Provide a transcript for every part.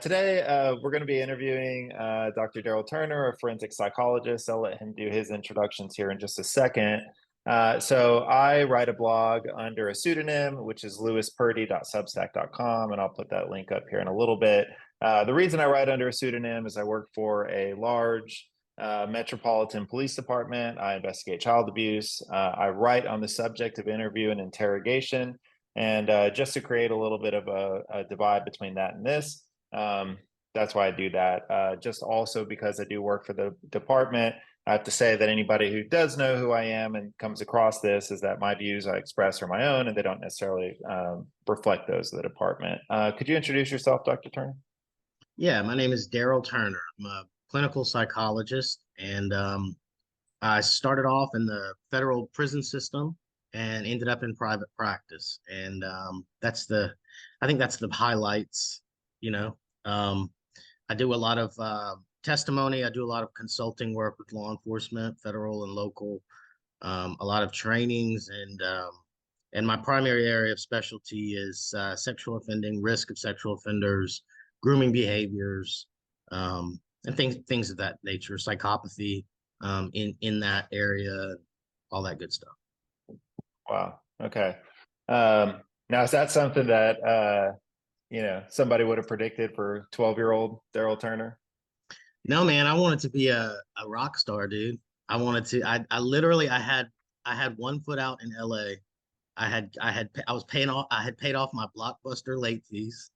Today we're going to be interviewing Dr. Darrel Turner, a forensic psychologist. I'll let him do his introductions here in just a second. So I write a blog under a pseudonym, which is lewispurdy.substack.com, and I'll put that link up here in a little bit. The reason I write under a pseudonym is I work for a large metropolitan police department. I investigate child abuse. I write on the subject of interview and interrogation. And just to create a little bit of a divide between that and this, that's why I do that. Just also because I do work for the department, I have to say that anybody who does know who I am and comes across this is that my views I express are my own, and they don't necessarily reflect those of the department. Could you introduce yourself, Dr. Turner? Yeah, my name is Darrel Turner. I'm a clinical psychologist, and I started off in the federal prison system and ended up in private practice. And I think that's the highlights, you know. I do a lot of testimony. I do a lot of consulting work with law enforcement, federal and local, a lot of trainings, and my primary area of specialty is sexual offending, risk of sexual offenders, grooming behaviors, and things of that nature, psychopathy, in that area, all that good stuff. Wow. Okay. Now, is that something that somebody would have predicted for 12-year-old Darrel Turner? No, man, I wanted to be a rock star, dude. I wanted to. I literally I had one foot out in LA. I was paying off. I had paid off my Blockbuster late fees.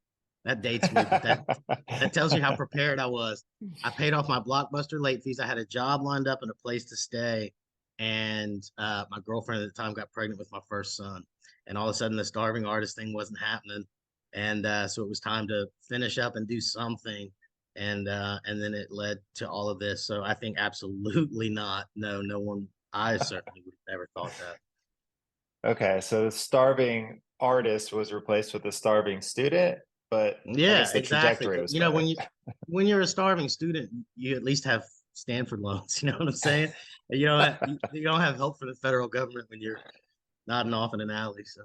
That dates me, but that tells you how prepared I was. I paid off my Blockbuster late fees. I had a job lined up and a place to stay, and my girlfriend at the time got pregnant with my first son. And all of a sudden, the starving artist thing wasn't happening, and so it was time to finish up and do something. And then it led to all of this. So I think absolutely not. No one. I certainly would have never thought that. Okay, so the starving artist was replaced with a starving student, but I Yeah, guess the exactly. trajectory But was you know, better. when you're a starving student, you at least have Stanford loans. You know what I'm saying? You don't have help from the federal government when you're nodding off in an alley. So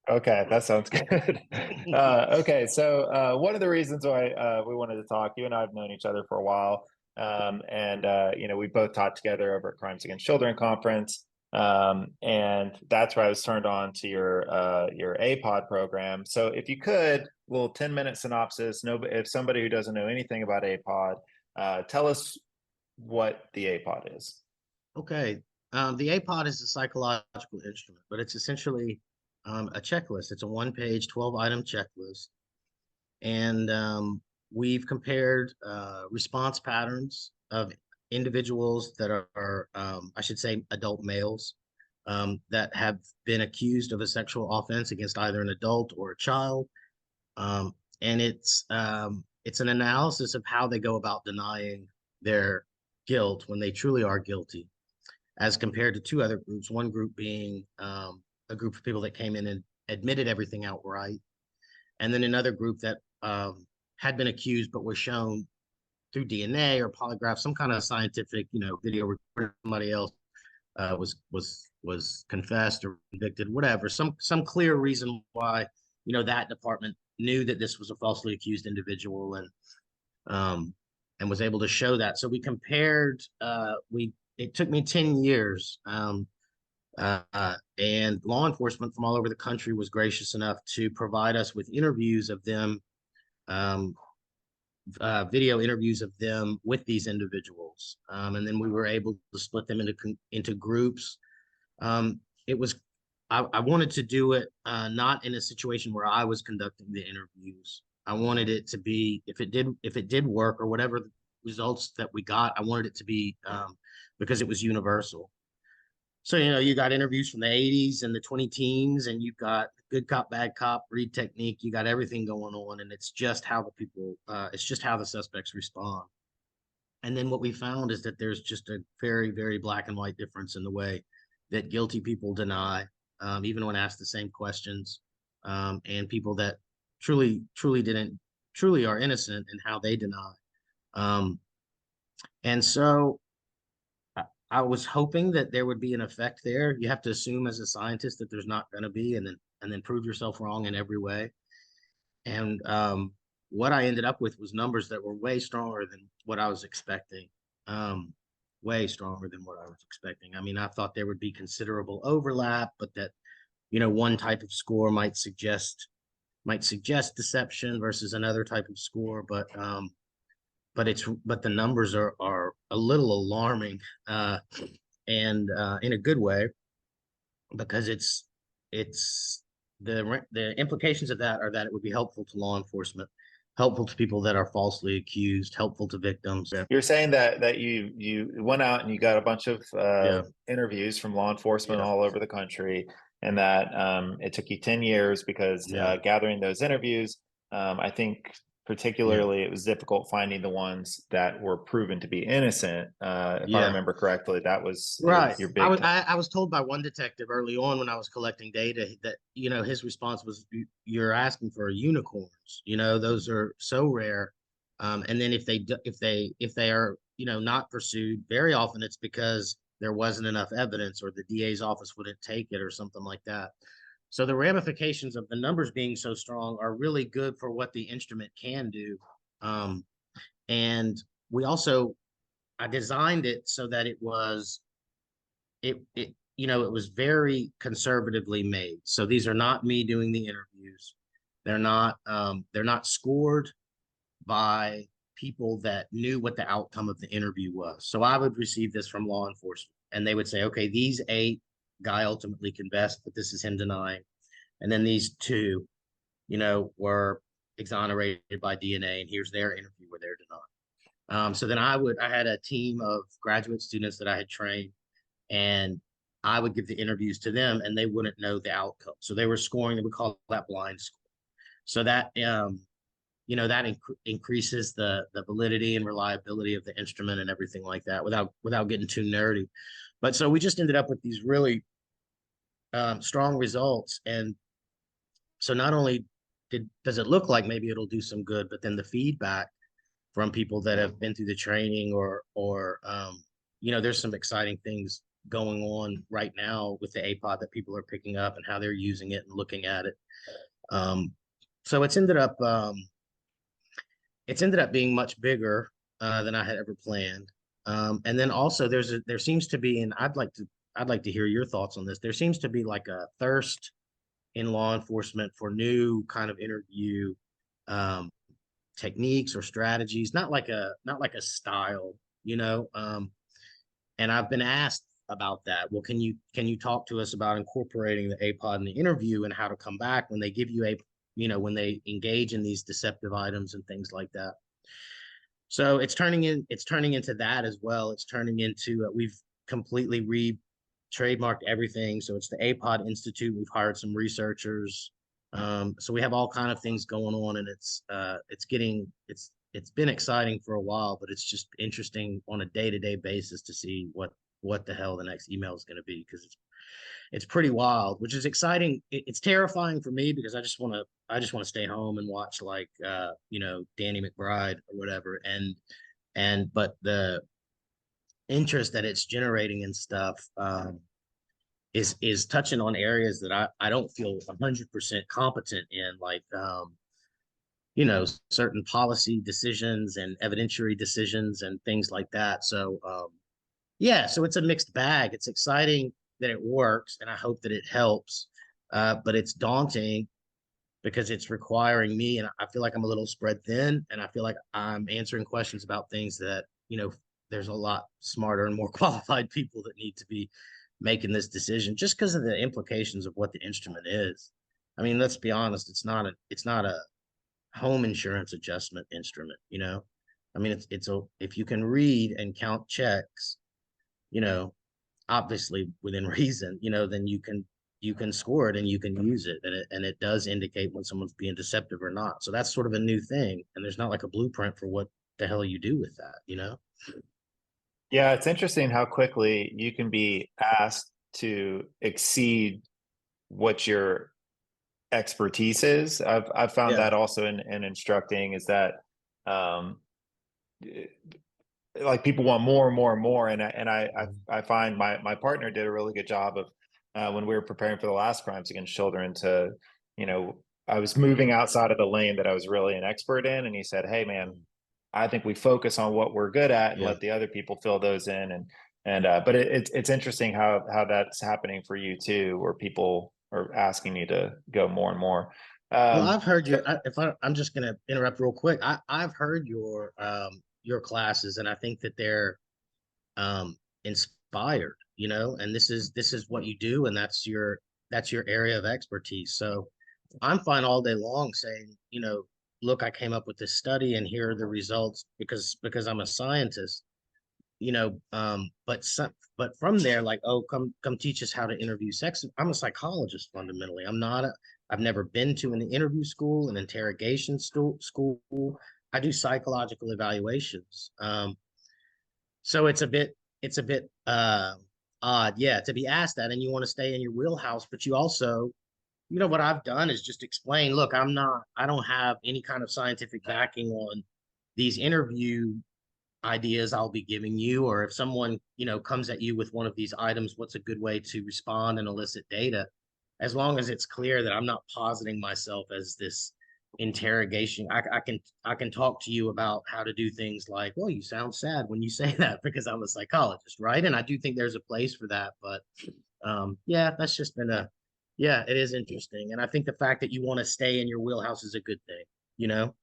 Okay, that sounds good. Okay, so one of the reasons why we wanted to talk, you and I have known each other for a while, and we both taught together over at Crimes Against Children conference, and that's why I was turned on to your APOD program. So if you could, little 10-minute synopsis. No, if somebody who doesn't know anything about APOD, tell us what the APOD is. okay, the APOD is a psychological instrument, but it's essentially a checklist. It's a one-page, 12-item checklist, and we've compared response patterns of individuals that are I should say, adult males that have been accused of a sexual offense against either an adult or a child, um, and it's an analysis of how they go about denying their guilt when they truly are guilty, as compared to two other groups. One group being a group of people that came in and admitted everything outright, and then another group that had been accused but was shown through DNA or polygraph, some kind of scientific, video recording somebody else was confessed or convicted, whatever, some clear reason why that department knew that this was a falsely accused individual, and was able to show that. So we compared. It took me 10 years. And law enforcement from all over the country was gracious enough to provide us with interviews of them, video interviews of them with these individuals, and then we were able to split them into groups. It was I wanted to do it not in a situation where I was conducting the interviews. I wanted it to be, if it did work, or whatever the results that we got, I wanted it to be because it was universal. So, you got interviews from the 80s and the 20 teens, and you've got good cop, bad cop, read technique. You got everything going on, and it's just how it's just how the suspects respond. And then what we found is that there's just a very, very black and white difference in the way that guilty people deny, even when asked the same questions, and people that truly are innocent and how they deny. And so I was hoping that there would be an effect there. You have to assume as a scientist that there's not going to be, and then prove yourself wrong in every way. And what I ended up with was numbers that were way stronger than what I was expecting. Um, Way stronger than what I was expecting. I mean, I thought there would be considerable overlap, but that, one type of score might suggest deception versus another type of score, but the numbers are a little alarming, and in a good way, because it's the implications of that are that it would be helpful to law enforcement, helpful to people that are falsely accused, helpful to victims. Yeah. You're saying that you went out and you got a bunch of Yeah. interviews from law enforcement Yeah. all over the country, and that it took you 10 years because Yeah. gathering those interviews, I think Yeah. particularly it was difficult finding the ones that were proven to be innocent. If I Yeah. remember correctly, that was Right. your I big was I was told by one detective early on when I was collecting data that, his response was, "You're asking for unicorns. Those are so rare." And then if they are, not pursued, very often it's because there wasn't enough evidence or the DA's office wouldn't take it or something like that. So the ramifications of the numbers being so strong are really good for what the instrument can do. Um, and we also I designed it so that it was very conservatively made. So these are not me doing the interviews. They're not scored by people that knew what the outcome of the interview was. So I would receive this from law enforcement and they would say, okay, these 8 guy ultimately confessed, but this is him denying. And then these 2, were exonerated by DNA, and here's their interview where they're denying. So then I had a team of graduate students that I had trained, and I would give the interviews to them and they wouldn't know the outcome. So they were scoring, we call that blind score. So that increases the validity and reliability of the instrument and everything like that without getting too nerdy. But so we just ended up with these really strong results. And so not only does it look like maybe it'll do some good, but then the feedback from people that have been through the training or there's some exciting things going on right now with the APOD that people are picking up and how they're using it and looking at it. Um, so it's ended up being much bigger than I had ever planned. And then also there seems to be, and I'd like to hear your thoughts on this. There seems to be like a thirst in law enforcement for new kind of interview um, techniques or strategies, not like a style, and I've been asked about that. Well, can you talk to us about incorporating the APOD in the interview and how to come back when they give you when they engage in these deceptive items and things like that. So it's turning into that as well. It's turning into we've completely trademarked everything. So it's the APOD Institute. We've hired some researchers. So we have all kind of things going on, and it's been exciting for a while, but it's just interesting on a day-to-day basis to see what the hell the next email is going to be, because it's pretty wild, which is exciting. It's terrifying for me because I just want to stay home and watch, like, Danny McBride or whatever, but the interest that it's generating and stuff is touching on areas that I don't feel 100% competent in, like, certain policy decisions and evidentiary decisions and things like that. So yeah, so it's a mixed bag. It's exciting that it works, and I hope that it helps. But it's daunting because it's requiring me, and I feel like I'm a little spread thin, and I feel like I'm answering questions about things that, there's a lot smarter and more qualified people that need to be making this decision, just because of the implications of what the instrument is. I mean, let's be honest, it's not a home insurance. I mean, if you can read and count checks, you know, obviously within reason, then you can score it and you can use it, and it does indicate when someone's being deceptive or not. So that's sort of a new thing, and there's not like a blueprint for what the hell you do with that. Yeah, it's interesting how quickly you can be asked to exceed what your expertise is. I've found Yeah. that also in instructing, is that um like people want more and more and more, and I find my partner did a really good job of when we were preparing for the last Crimes Against Children to, you know, I was moving outside of the lane that I was really an expert in. And he said, "Hey, man, I think we focus on what we're good at and Yeah. let the other people fill those in." But it's interesting how that's happening for you too, where people are asking you to go more and more. Well, Um, I've heard so you. I'm just going to interrupt real quick. I've heard your classes, and I think that they're inspired. You know, and this is what you do, and that's your area of expertise. So I'm fine all day long saying, look, I came up with this study, and here are the results because I'm a scientist. But from there, like, oh, come teach us how to interview sex. I'm a psychologist fundamentally. I've never been to an interview school, an interrogation school. I do psychological evaluations. So it's a bit odd, yeah, to be asked that, and you want to stay in your wheelhouse, but you also, what I've done is just explain, look, I don't have any kind of scientific backing on these interview ideas I'll be giving you, or if someone, comes at you with one of these items, what's a good way to respond and elicit data, as long as it's clear that I'm not positing myself as this interrogation. I can talk to you about how to do things like, well, you sound sad when you say that, because I'm a psychologist, right? And I do think there's a place for that, but yeah, that's just been a yeah, it is interesting. And I think the fact that you want to stay in your wheelhouse is a good thing,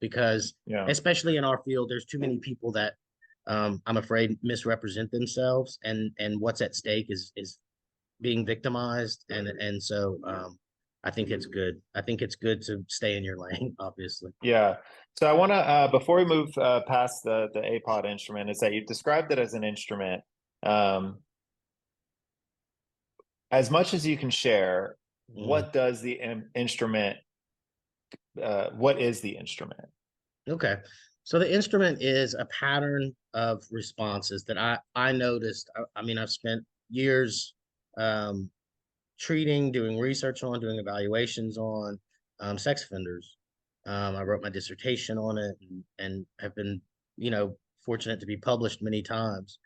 because yeah. especially in our field, there's too many people that I'm afraid misrepresent themselves, and what's at stake is being victimized, and so I think it's good. I think it's good to stay in your lane, obviously. Yeah. So I want to, before we move past the APOD instrument, is that you've described it as an instrument. Um, as much as you can share, Mhm. what does the instrument, what is the instrument? Okay. So the instrument is a pattern of responses that I noticed. I mean, I've spent years um, treating, doing research on, doing evaluations on sex offenders. I wrote my dissertation on it, and have been, fortunate to be published many times.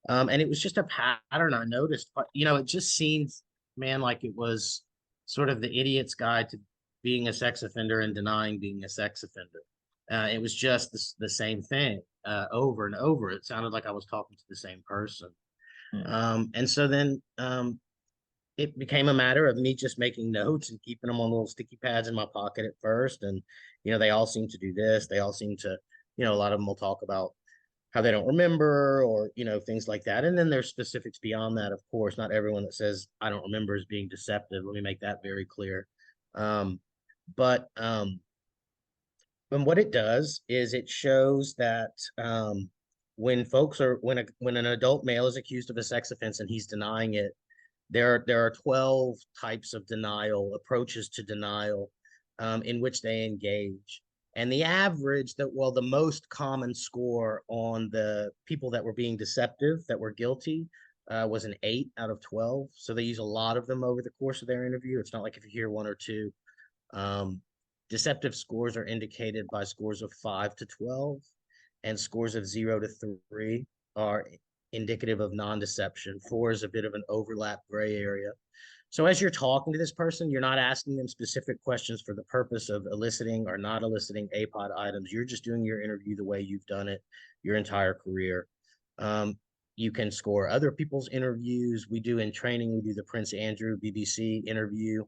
And it was just a pattern I noticed. But, it just seems, man, like it was sort of the idiot's guide to being a sex offender and denying being a sex offender. It was just the same thing over and over. It sounded like I was talking to the same person. Hmm. And so then it became a matter of me just making notes and keeping them on little sticky pads in my pocket at first. And, they all seem to do this. They all seem to, a lot of them will talk about how they don't remember, or, things like that. And then there's specifics beyond that, of course. Not everyone that says I don't remember is being deceptive. Let me make that very clear. Um, but and what it does is it shows that when an adult male is accused of a sex offense and he's denying it, there are 12 types of denial, approaches to denial, in which they engage. And the average the most common score on the people that were being deceptive, that were guilty, was an 8 out of 12. So they use a lot of them over the course of their interview. It's not like if you hear one or two. Um, Deceptive scores are indicated by scores of 5 to 12, and scores of 0 to 3 are indicative of non-deception. 4 is a bit of an overlap gray area. So as you're talking to this person, you're not asking them specific questions for the purpose of eliciting or not eliciting APOD items. You're just doing your interview the way you've done it your entire career. Um, you can score other people's interviews. We do in training, we do the Prince Andrew BBC interview,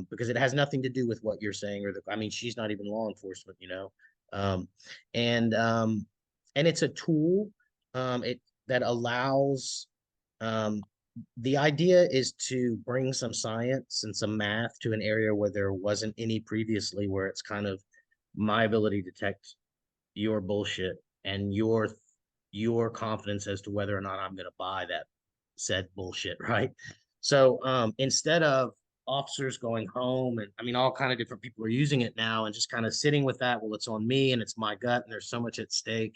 because it has nothing to do with what you're saying, I mean, she's not even law enforcement, um, and um, and it's a tool, that allows, um, the idea is to bring some science and some math to an area where there wasn't any previously, where it's kind of my ability to detect your bullshit and your confidence as to whether or not I'm going to buy that said bullshit, right? So instead of officers going home, and I mean, all kind of different people are using it now, and just kind of sitting with that, well, it's on me and it's my gut and there's so much at stake.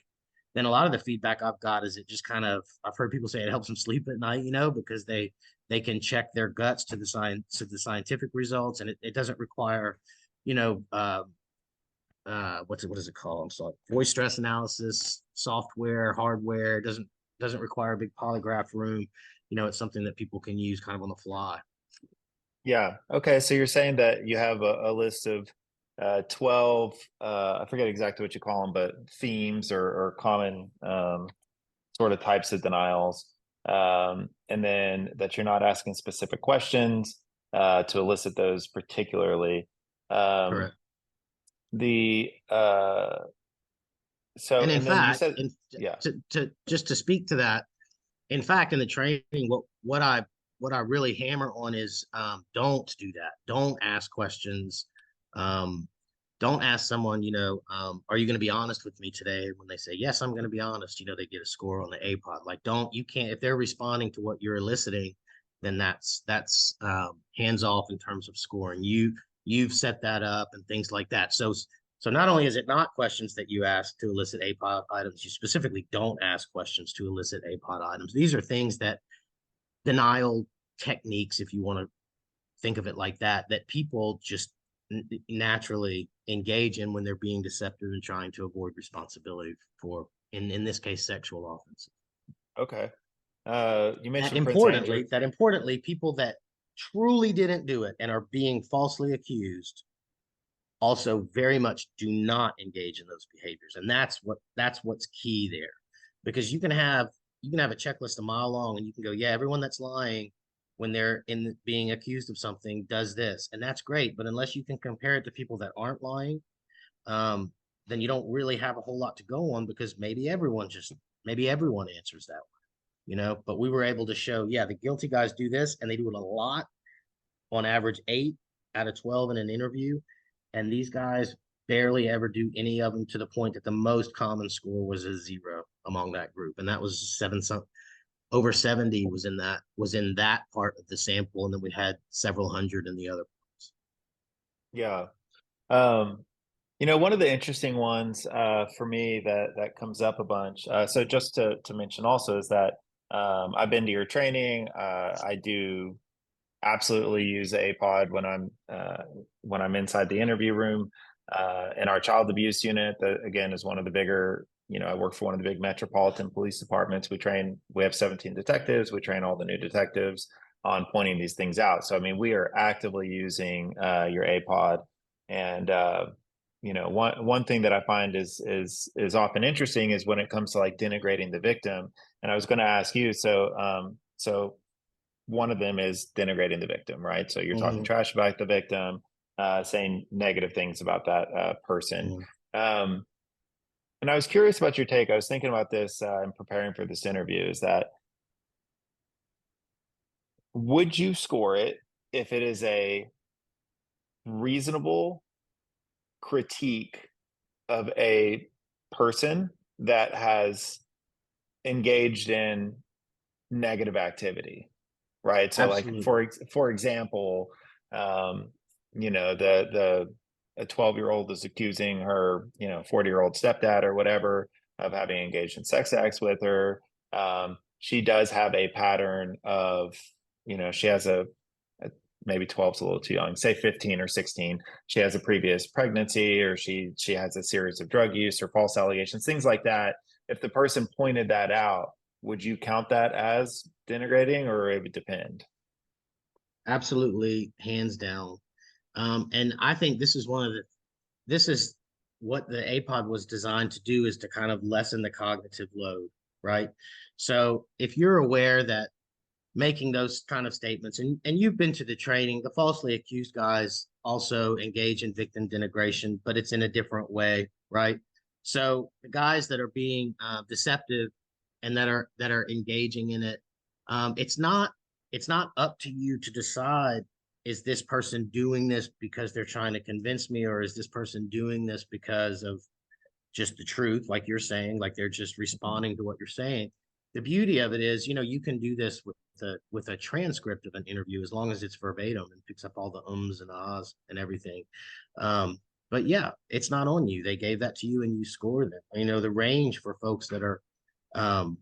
Then a lot of the feedback I've got is it just kind of, I've heard people say it helps them sleep at night, because they can check their guts to the scientific results, and it doesn't require, you know, what is it called? I'm sorry, voice stress analysis software, hardware. Doesn't require a big polygraph room. It's something that people can use kind of on the fly. Yeah. Okay. So you're saying that you have a list of 12, I forget exactly what you call them, but themes or common sort of types of denials. And then that you're not asking specific questions to elicit those particularly. Um, Correct. the so And in and then you fact, said, and yeah. to just to speak to that, in fact, in the training, what I really hammer on is don't do that. Don't ask questions. Um, don't ask someone, are you going to be honest with me today? When they say yes, I'm going to be honest, they get a score on the APOD. Like, don't you can't if they're responding to what you're eliciting, then that's hands off in terms of scoring. You've set that up and things like that. So not only is it not questions that you ask to elicit APOD items, you specifically don't ask questions to elicit APOD items. These are things that denial techniques, if you want to think of it like that, that people just naturally engage in when they're being deceptive and trying to avoid responsibility for, in this case, sexual offenses. Okay. You That mentioned Prince Andrew. importantly, that importantly, people that truly didn't do it and are being falsely accused also very much do not engage in those behaviors, and that's what's key there, because you can have a checklist a mile long and you can go, yeah, everyone that's lying when they're in being accused of something does this, and that's great, but unless you can compare it to people that aren't lying, um, then you don't really have a whole lot to go on, because maybe everyone answers that way, but we were able to show, yeah, the guilty guys do this and they do it a lot, on average 8 out of 12 in an interview. And these guys barely ever do any of them, to the point that the most common score was a 0 among that group. And that was over 70 was in that part of the sample. And then we had several hundred in the other parts. Yeah. One of the interesting ones for me that comes up a bunch. So just to mention also is that I've been to your training. I do absolutely use APOD when I'm inside the interview room. In our child abuse unit, that again is one of the bigger. I work for one of the big metropolitan police departments. We have 17 detectives. We train all the new detectives on pointing these things out. So I mean, we are actively using your APOD, and one thing that I find is often interesting is when it comes to like denigrating the victim. And I was going to ask you, so one of them is denigrating the victim, right? So you're talking Mm-hmm. trash about the victim, saying negative things about that person. Mm-hmm. Um, and I was curious about your take. I was thinking about this in preparing for this interview. Is that would you score it if it is a reasonable critique of a person that has engaged in negative activity, right? So like Absolutely. for example, um, the a 12-year-old is accusing her, 40-year-old stepdad or whatever of having engaged in sex acts with her. She does have a pattern of, she has a maybe 12 is a little too young, say 15 or 16. She has a previous pregnancy, or she has a series of drug use or false allegations, things like that. If the person pointed that out, would you count that as denigrating, or it would depend? Absolutely, hands down. And I think this is what the APOD was designed to do, is to kind of lessen the cognitive load, right? So if you're aware that making those kind of statements, and you've been to the training, the falsely accused guys also engage in victim denigration, but it's in a different way, right? So the guys that are being deceptive and that are engaging in it, it's not up to you to decide, is this person doing this because they're trying to convince me, or is this person doing this because of just the truth, like you're saying, like they're just responding to what you're saying. The beauty of it is, you can do this with a transcript of an interview, as long as it's verbatim and picks up all the ums and ahs and everything. But yeah, it's not on you. They gave that to you and you scored it. The range for folks that are um,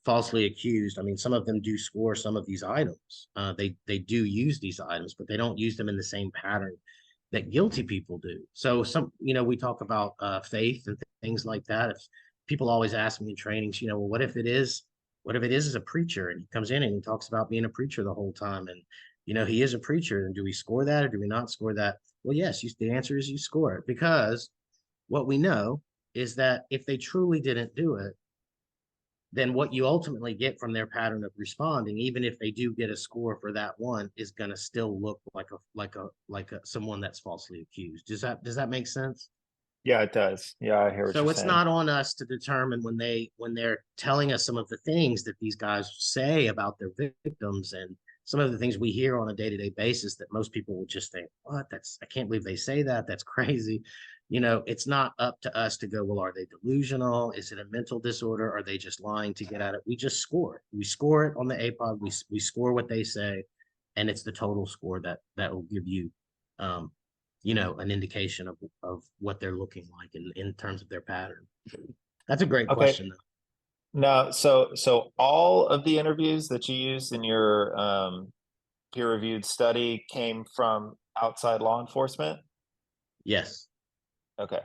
falsely accused. I mean, some of them do score some of these items. They do use these items, but they don't use them in the same pattern that guilty people do. So we talk about faith and things like that. If people always ask me in trainings, well, what if it is as a preacher, and he comes in and he talks about being a preacher the whole time, and he is a preacher, and do we score that or do we not score that? Well, yes, the answer is you score it, because what we know is that if they truly didn't do it, then what you ultimately get from their pattern of responding, even if they do get a score for that one, is going to still look like a someone that's falsely accused. Does that make sense? Yeah, it does. Yeah, I hear what you're So it's saying. not on us to determine when they're telling us some of the things that these guys say about their victims, and some of the things we hear on a day-to-day basis that most people will just think, what? I can't believe they say that. That's crazy. It's not up to us to go, well, are they delusional? Is it a mental disorder? Are they just lying to get at it? We just score it. We score it on the APOD. We score what they say, and it's the total score that will give you um, an indication of what they're looking like in terms of their pattern. That's a great Okay. question, though. No, so all of the interviews that you used in your peer-reviewed study came from outside law enforcement? Yes. Okay.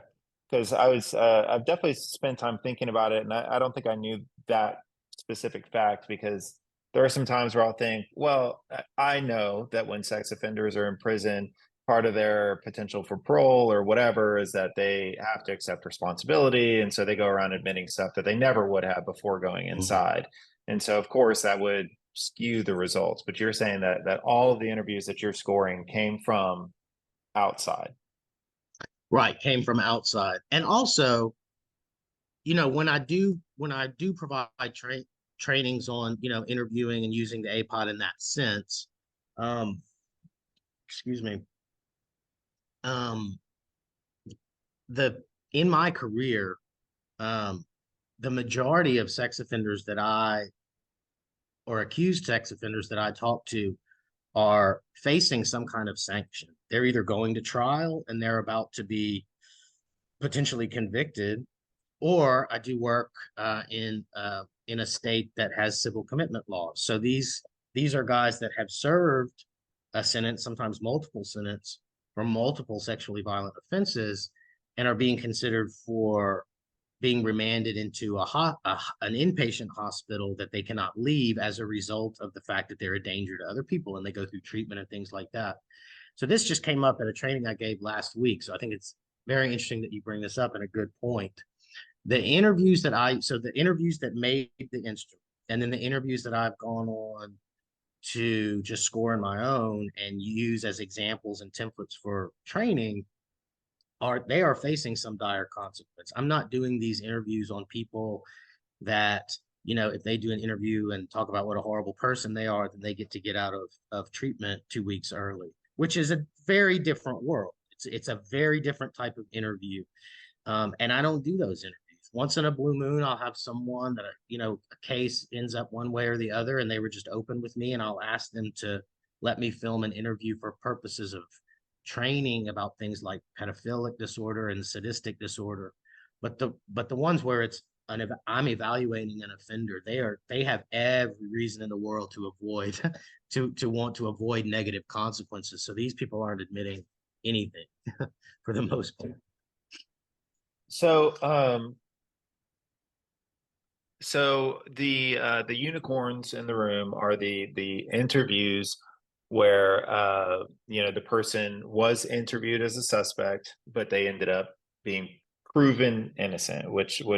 Because I've definitely spent time thinking about it, and I don't think I knew that specific fact, because there are some times where I'll think, well, I know that when sex offenders are in prison, part of their potential for parole or whatever is that they have to accept responsibility. And so they go around admitting stuff that they never would have before going Mhm. inside. And so, of course, that would skew the results. But you're saying that all of the interviews that you're scoring came from outside. Right, came from outside. And also, when I do provide trainings on, interviewing and using the APOD in that sense, um, excuse me, um, the in my career, um, the majority of sex offenders that I or accused sex offenders that I talk to are facing some kind of sanction. They're either going to trial and they're about to be potentially convicted, or I do work in a state that has civil commitment laws. So these are guys that have served a sentence, sometimes multiple sentence, for multiple sexually violent offenses, and are being considered for being remanded into an inpatient hospital that they cannot leave as a result of the fact that they're a danger to other people, and they go through treatment and things like that. So this just came up at a training I gave last week. So I think it's very interesting that you bring this up, and a good point. The interviews that made the instrument, and then the interviews that I've gone on to just score on my own and use as examples and templates for training, they are facing some dire consequence. I'm not doing these interviews on people that, if they do an interview and talk about what a horrible person they are, then they get out of treatment 2 weeks early, which is a very different world. It's a very different type of interview. And I don't do those interviews. Once in a blue moon, I'll have someone that, a case ends up one way or the other, and they were just open with me, and I'll ask them to let me film an interview for purposes of training about things like pedophilic disorder and sadistic disorder. But the ones where I'm evaluating an offender, they have every reason in the world to avoid to want to avoid negative consequences. So these people aren't admitting anything for the most part. So, the unicorns in the room are the interviews where the person was interviewed as a suspect, but they ended up being proven innocent, which is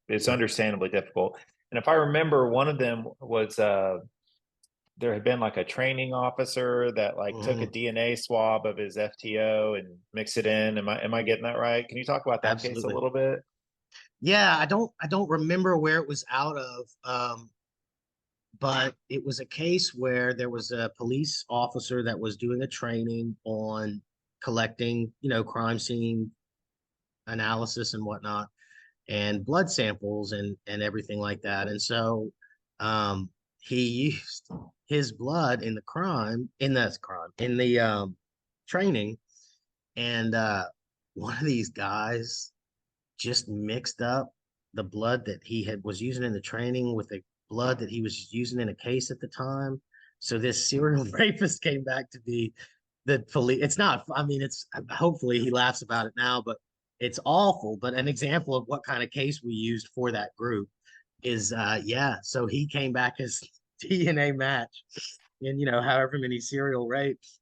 Right. understandably difficult. And if I remember, one of them was there had been like a training officer that like took a Mhm. DNA swab of his FTO and mixed it in. Am I getting that right? Can you talk about that case a Absolutely. little bit? Yeah, I don't remember where it was out of, but it was a case where there was a police officer that was doing a training on collecting, crime scene analysis and whatnot, and blood samples and everything like that. And so he used his blood in the training, and one of these guys just mixed up the blood that he was using in the training with the blood that he was using in a case at the time. So this serial rapist came back to be the police. It's not, I mean, it's hopefully he laughs about it now, but it's awful. But an example of what kind of case we used for that group is yeah. So he came back as DNA match. in, however many serial rapes,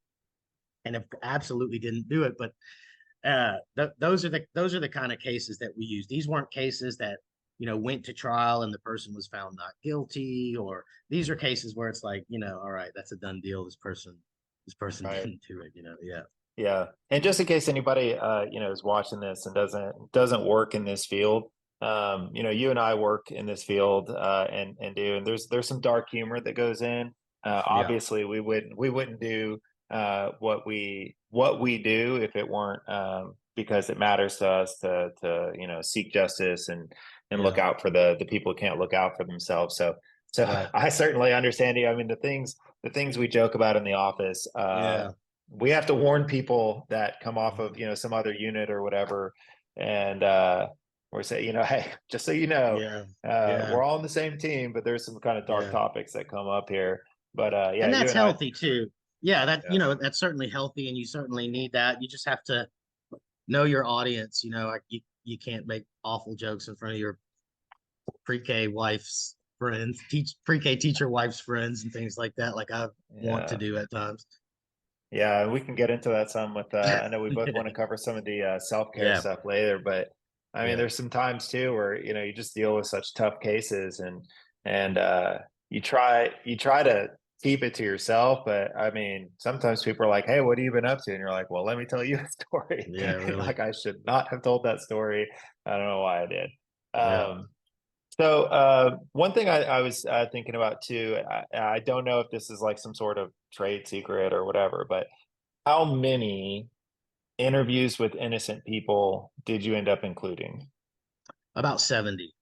and have absolutely didn't do it. But those are the kind of cases that we use. These weren't cases that went to trial and the person was found not guilty, or these are cases where it's like, all right, that's a done deal. This person Right. didn't do it. Yeah, Yeah. And just in case anybody is watching this and doesn't work in this field, you and I work in this field and there's some dark humor that goes in. yeah, Obviously we wouldn't do what we do if it weren't because it matters to us to seek justice and look yeah, out for the people who can't look out for themselves. So right, I certainly understand you. I mean the things we joke about in the office, yeah, we have to warn people that come off of mhm, some other unit or whatever, and or say hey, just so you know, yeah, yeah, we're all on the same team, but there's some kind of dark yeah. topics that come up here. But yeah, And you that's and I. healthy too. Yeah, Yeah. that's certainly healthy, and you certainly need that. You just have to know your audience. Like you can't make awful jokes in front of your pre-K wife's friends, teach pre-K teacher wife's friends, and things like that. Like I want to Yeah. do at times. Yeah, we can get into that some with I know we both want to cover some of the self-care Yeah, stuff later, but I mean yeah, there's some times too where you just deal with such tough cases and you try to keep it to yourself, but I mean sometimes people are like, "Hey, what have you been up to?" And you're like, "Well, let me tell you a story." yeah, really. Like I should not have told that story. I don't know why I did. Yeah. So one thing I was thinking about too, I don't know if this is like some sort of trade secret or whatever, but how many interviews with innocent people did you end up including? About 70.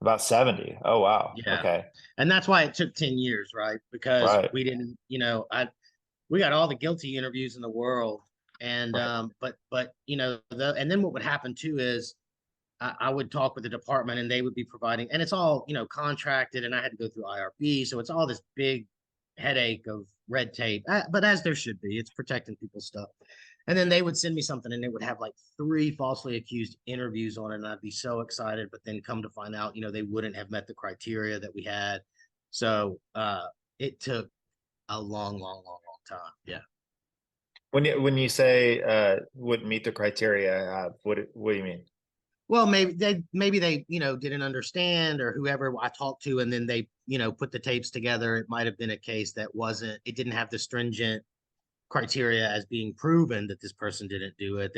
About 70. Oh, wow. Yeah. Okay. And that's why it took 10 years, right? Because Right. we didn't, we got all the guilty interviews in the world. And Right. but and then what would happen too is I would talk with the department and they would be providing, and it's all, contracted, and I had to go through IRB. So it's all this big headache of red tape, but as there should be, it's protecting people's stuff. And then they would send me something and it would have like 3 falsely accused interviews on it. And I'd be so excited, but then come to find out, they wouldn't have met the criteria that we had. So it took a long, long, long, long time. Yeah. When you say wouldn't meet the criteria, what do you mean? Well, maybe they didn't understand, or whoever I talked to, and then they put the tapes together. It might have been a case that wasn't. It didn't have the stringent criteria as being proven that this person didn't do it.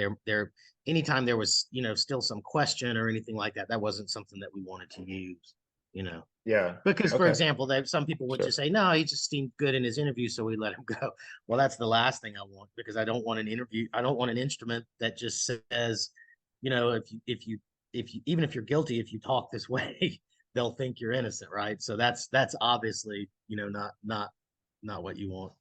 Anytime there was still some question or anything like that, that wasn't something that we wanted to use. You know. Yeah. Because, for Okay. example, some people would Sure. just say, "No, he just seemed good in his interview, so we let him go." Well, that's the last thing I want, because I don't want an interview. I don't want an instrument that just says, if you even if you're guilty, if you talk this way, they'll think you're innocent, right? So that's obviously not what you want.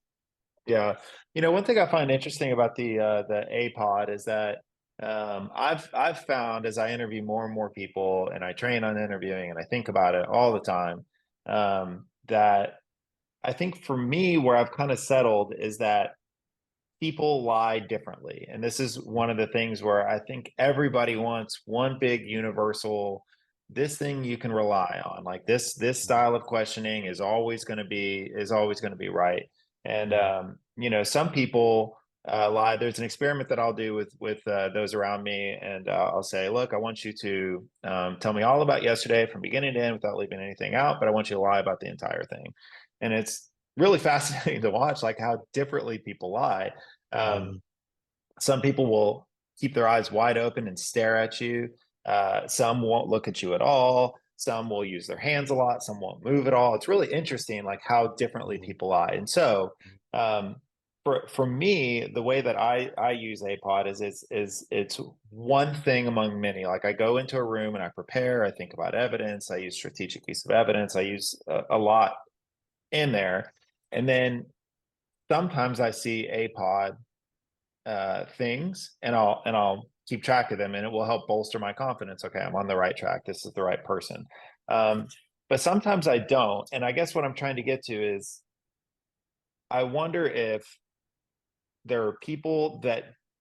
Yeah. One thing I find interesting about the APOD is that I've found as I interview more and more people and I train on interviewing and I think about it all the time, that I think for me where I've kind of settled is that people lie differently. And this is one of the things where I think everybody wants one big universal this thing you can rely on. Like this style of questioning is always going to be right. And Yeah. some people lie. There's an experiment that I'll do with those around me, and I'll say, "Look, I want you to tell me all about yesterday from beginning to end without leaving anything out, but I want you to lie about the entire thing." And it's really fascinating to watch, like how differently people lie. um, Mhm. some people will keep their eyes wide open and stare at you. Some won't look at you at all. Some will use their hands a lot. Some won't move at all. It's really interesting, like how differently Mhm. people lie. And so, um, for me, the way that I use APOD is it's one thing among many. Like I go into a room and I prepare. I think about evidence. I use strategic use of evidence. I use a lot in there, and then sometimes I see APOD things and I'll keep track of them and it will help bolster my confidence. Okay, I'm on the right track. This is the right person. Um, but sometimes I don't. And I guess what I'm trying to get to is I wonder if there are people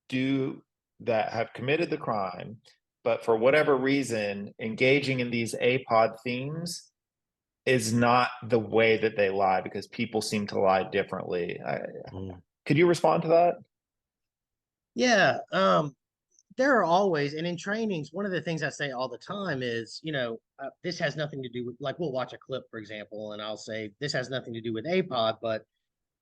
do that have committed the crime, but for whatever reason, engaging in these APOD themes is not the way that they lie because people seem to lie differently. Mm. Could you respond to that? Yeah, there are always, and in trainings, one of the things I say all the time is, this has nothing to do with, like, we'll watch a clip, for example, and I'll say, this has nothing to do with APOD, but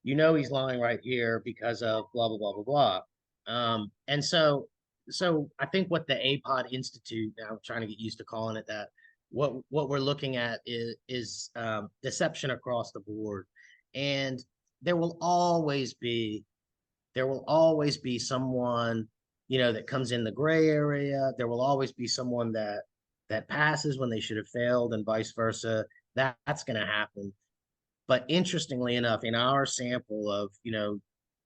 he's lying right here because of blah, blah, blah, blah, blah. And so I think what the APOD Institute, now I'm trying to get used to calling it that, what we're looking at is deception across the board. And there will always be there will always be someone, that comes in the gray area. There will always be someone that passes when they should have failed, and vice versa. That's going to happen. But interestingly enough, in our sample of,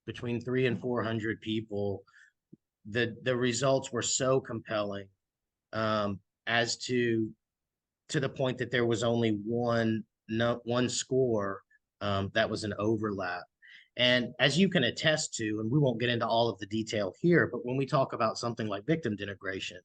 between 300 and 400 people, the results were so compelling, as to the point that there was only one score, that was an overlap. And as you can attest to, and we won't get into all of the detail here, but when we talk about something like victim denigration,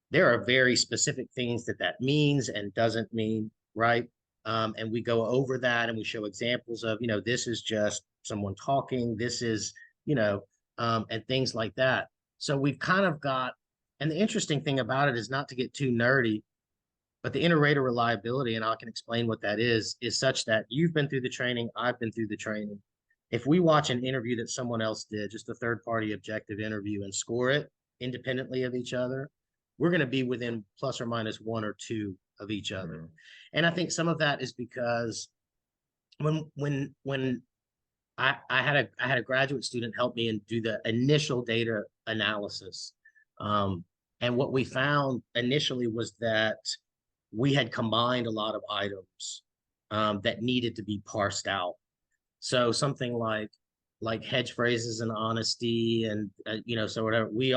there are very specific things that means and doesn't mean, right? And we go over that and we show examples of, this is just someone talking, this is, and things like that. So we've kind of got, and the interesting thing about it is, not to get too nerdy, but the inter-rater reliability, and I can explain what that is such that you've been through the training, I've been through the training. If we watch an interview that someone else did, just a third-party objective interview, and score it independently of each other, we're going to be within plus or minus one or two of each other. Mm-hmm. And I think some of that is because when I had a graduate student help me and do the initial data analysis. And what we found initially was that we had combined a lot of items, that needed to be parsed out. So something like hedge phrases and honesty, and so whatever we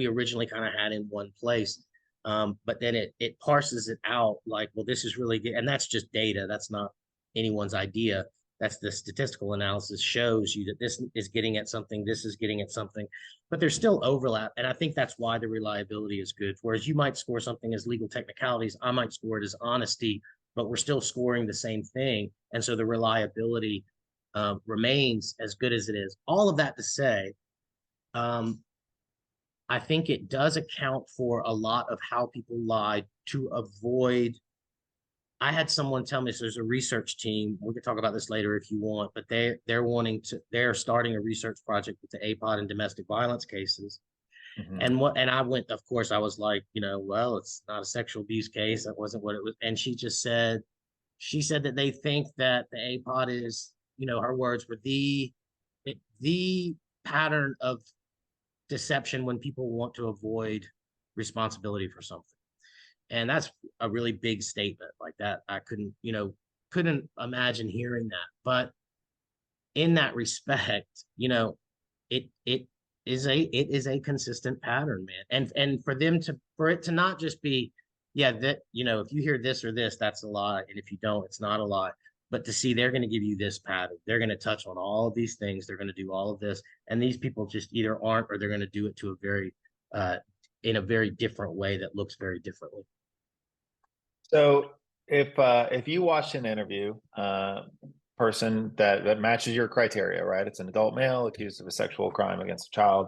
originally kind of had in one place, but then it parses it out, like, well, this is really good, and that's just data. That's not anyone's idea. That's the statistical analysis shows you that this is getting at something, this is getting at something, but there's still overlap, and I think that's why the reliability is good. Whereas you might score something as legal technicalities, I might score it as honesty, but we're still scoring the same thing, and so the reliability remains as good as it is. All of that to say, um, I think it does account for a lot of how people lie to avoid. I had someone tell me, so there's a research team. We can talk about this later if you want, but they're starting a research project with the APOD and domestic violence cases. Mm-hmm. And I went, of course, I was like, well, it's not a sexual abuse case. That wasn't what it was. And she said that they think that the APOD is, her words were the pattern of deception when people want to avoid responsibility for something. And that's a really big statement like that. I couldn't imagine hearing that. But in that respect, it is a consistent pattern, man. And for it to not just be, yeah, that, if you hear this or this, that's a lie, and if you don't, it's not a lie. But to see they're going to give you this pattern, they're going to touch on all of these things, they're going to do all of this, and these people just either aren't, or they're going to do it to a very in a very different way that looks very differently. So if you watched an interview, person that matches your criteria, right? It's an adult male accused of a sexual crime against a child,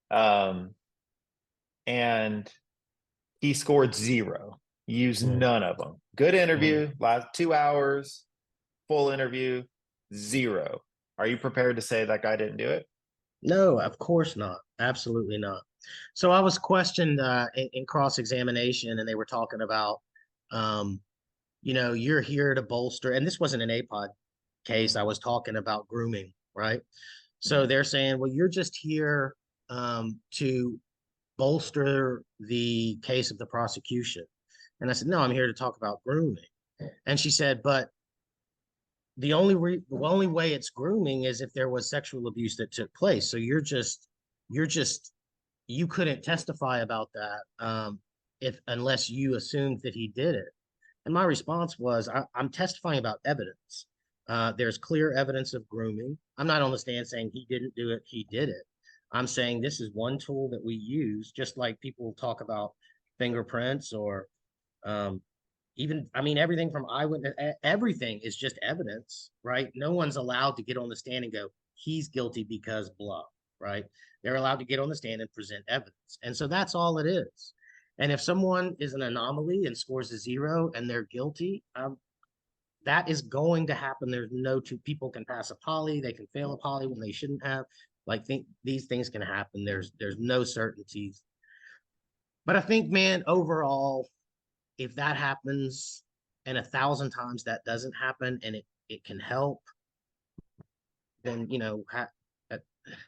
um, and he scored zero. Used Mm. none of them. Good Mm. interview, last 2 hours, full interview, zero. Are you prepared to say that guy didn't do it? No, of course not. Absolutely not. So I was questioned in cross-examination, and they were talking about, um, you're here to bolster, and this wasn't an APOD case. I was talking about grooming, right? So they're saying, well, you're just here to bolster the case of the prosecution. And I said, no, I'm here to talk about grooming. And she said, but the only way it's grooming is if there was sexual abuse that took place. So you're just you couldn't testify about that, if unless you assumed that he did it. And my response was, I'm testifying about evidence. There's clear evidence of grooming. I'm not on the stand saying he didn't do it, he did it. I'm saying this is one tool that we use, just like people talk about fingerprints, or um, even, I mean, everything from eyewitness, everything is just evidence, right? No one's allowed to get on the stand and go, he's guilty because blah, right? They're allowed to get on the stand and present evidence. And so that's all it is. And if someone is an anomaly and scores a 0 and they're guilty, that is going to happen. There's no two people can pass a poly, they can fail a poly when they shouldn't have. Like these things can happen. There's no certainties. But I think, man, overall, if that happens and 1,000 times that doesn't happen and it can help, then that,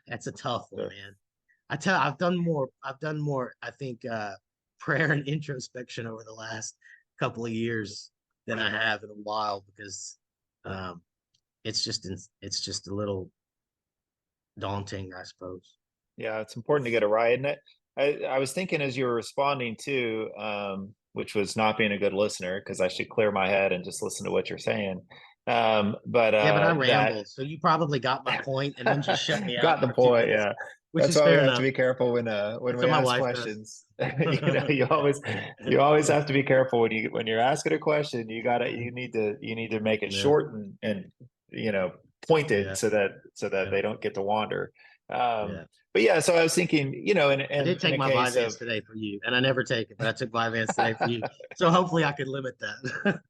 that's a tough one, Sure. man. I've done more, I think, prayer and introspection over the last couple of years than I have in a while, because um it's just a little daunting, I suppose. Yeah, it's important to get it right. And I was thinking as you were responding to, which was not being a good listener because I should clear my head and just listen to what you're saying. But Yeah, but I that rambled, so you probably got my point and then just shut me got out the for 2 point. minutes, Yeah, which that's is why we fair have to enough. be careful when That's we what my ask wife does. questions. You always have to be careful when you're asking a question. You need to make it Yeah, short and pointed yeah, so that yeah, they don't get to wander. Um, yeah. but yeah, so I was thinking, I did in take a my case Vyvanse of today for you, and I never take it, but I took Vyvanse today for you. So hopefully I could limit that.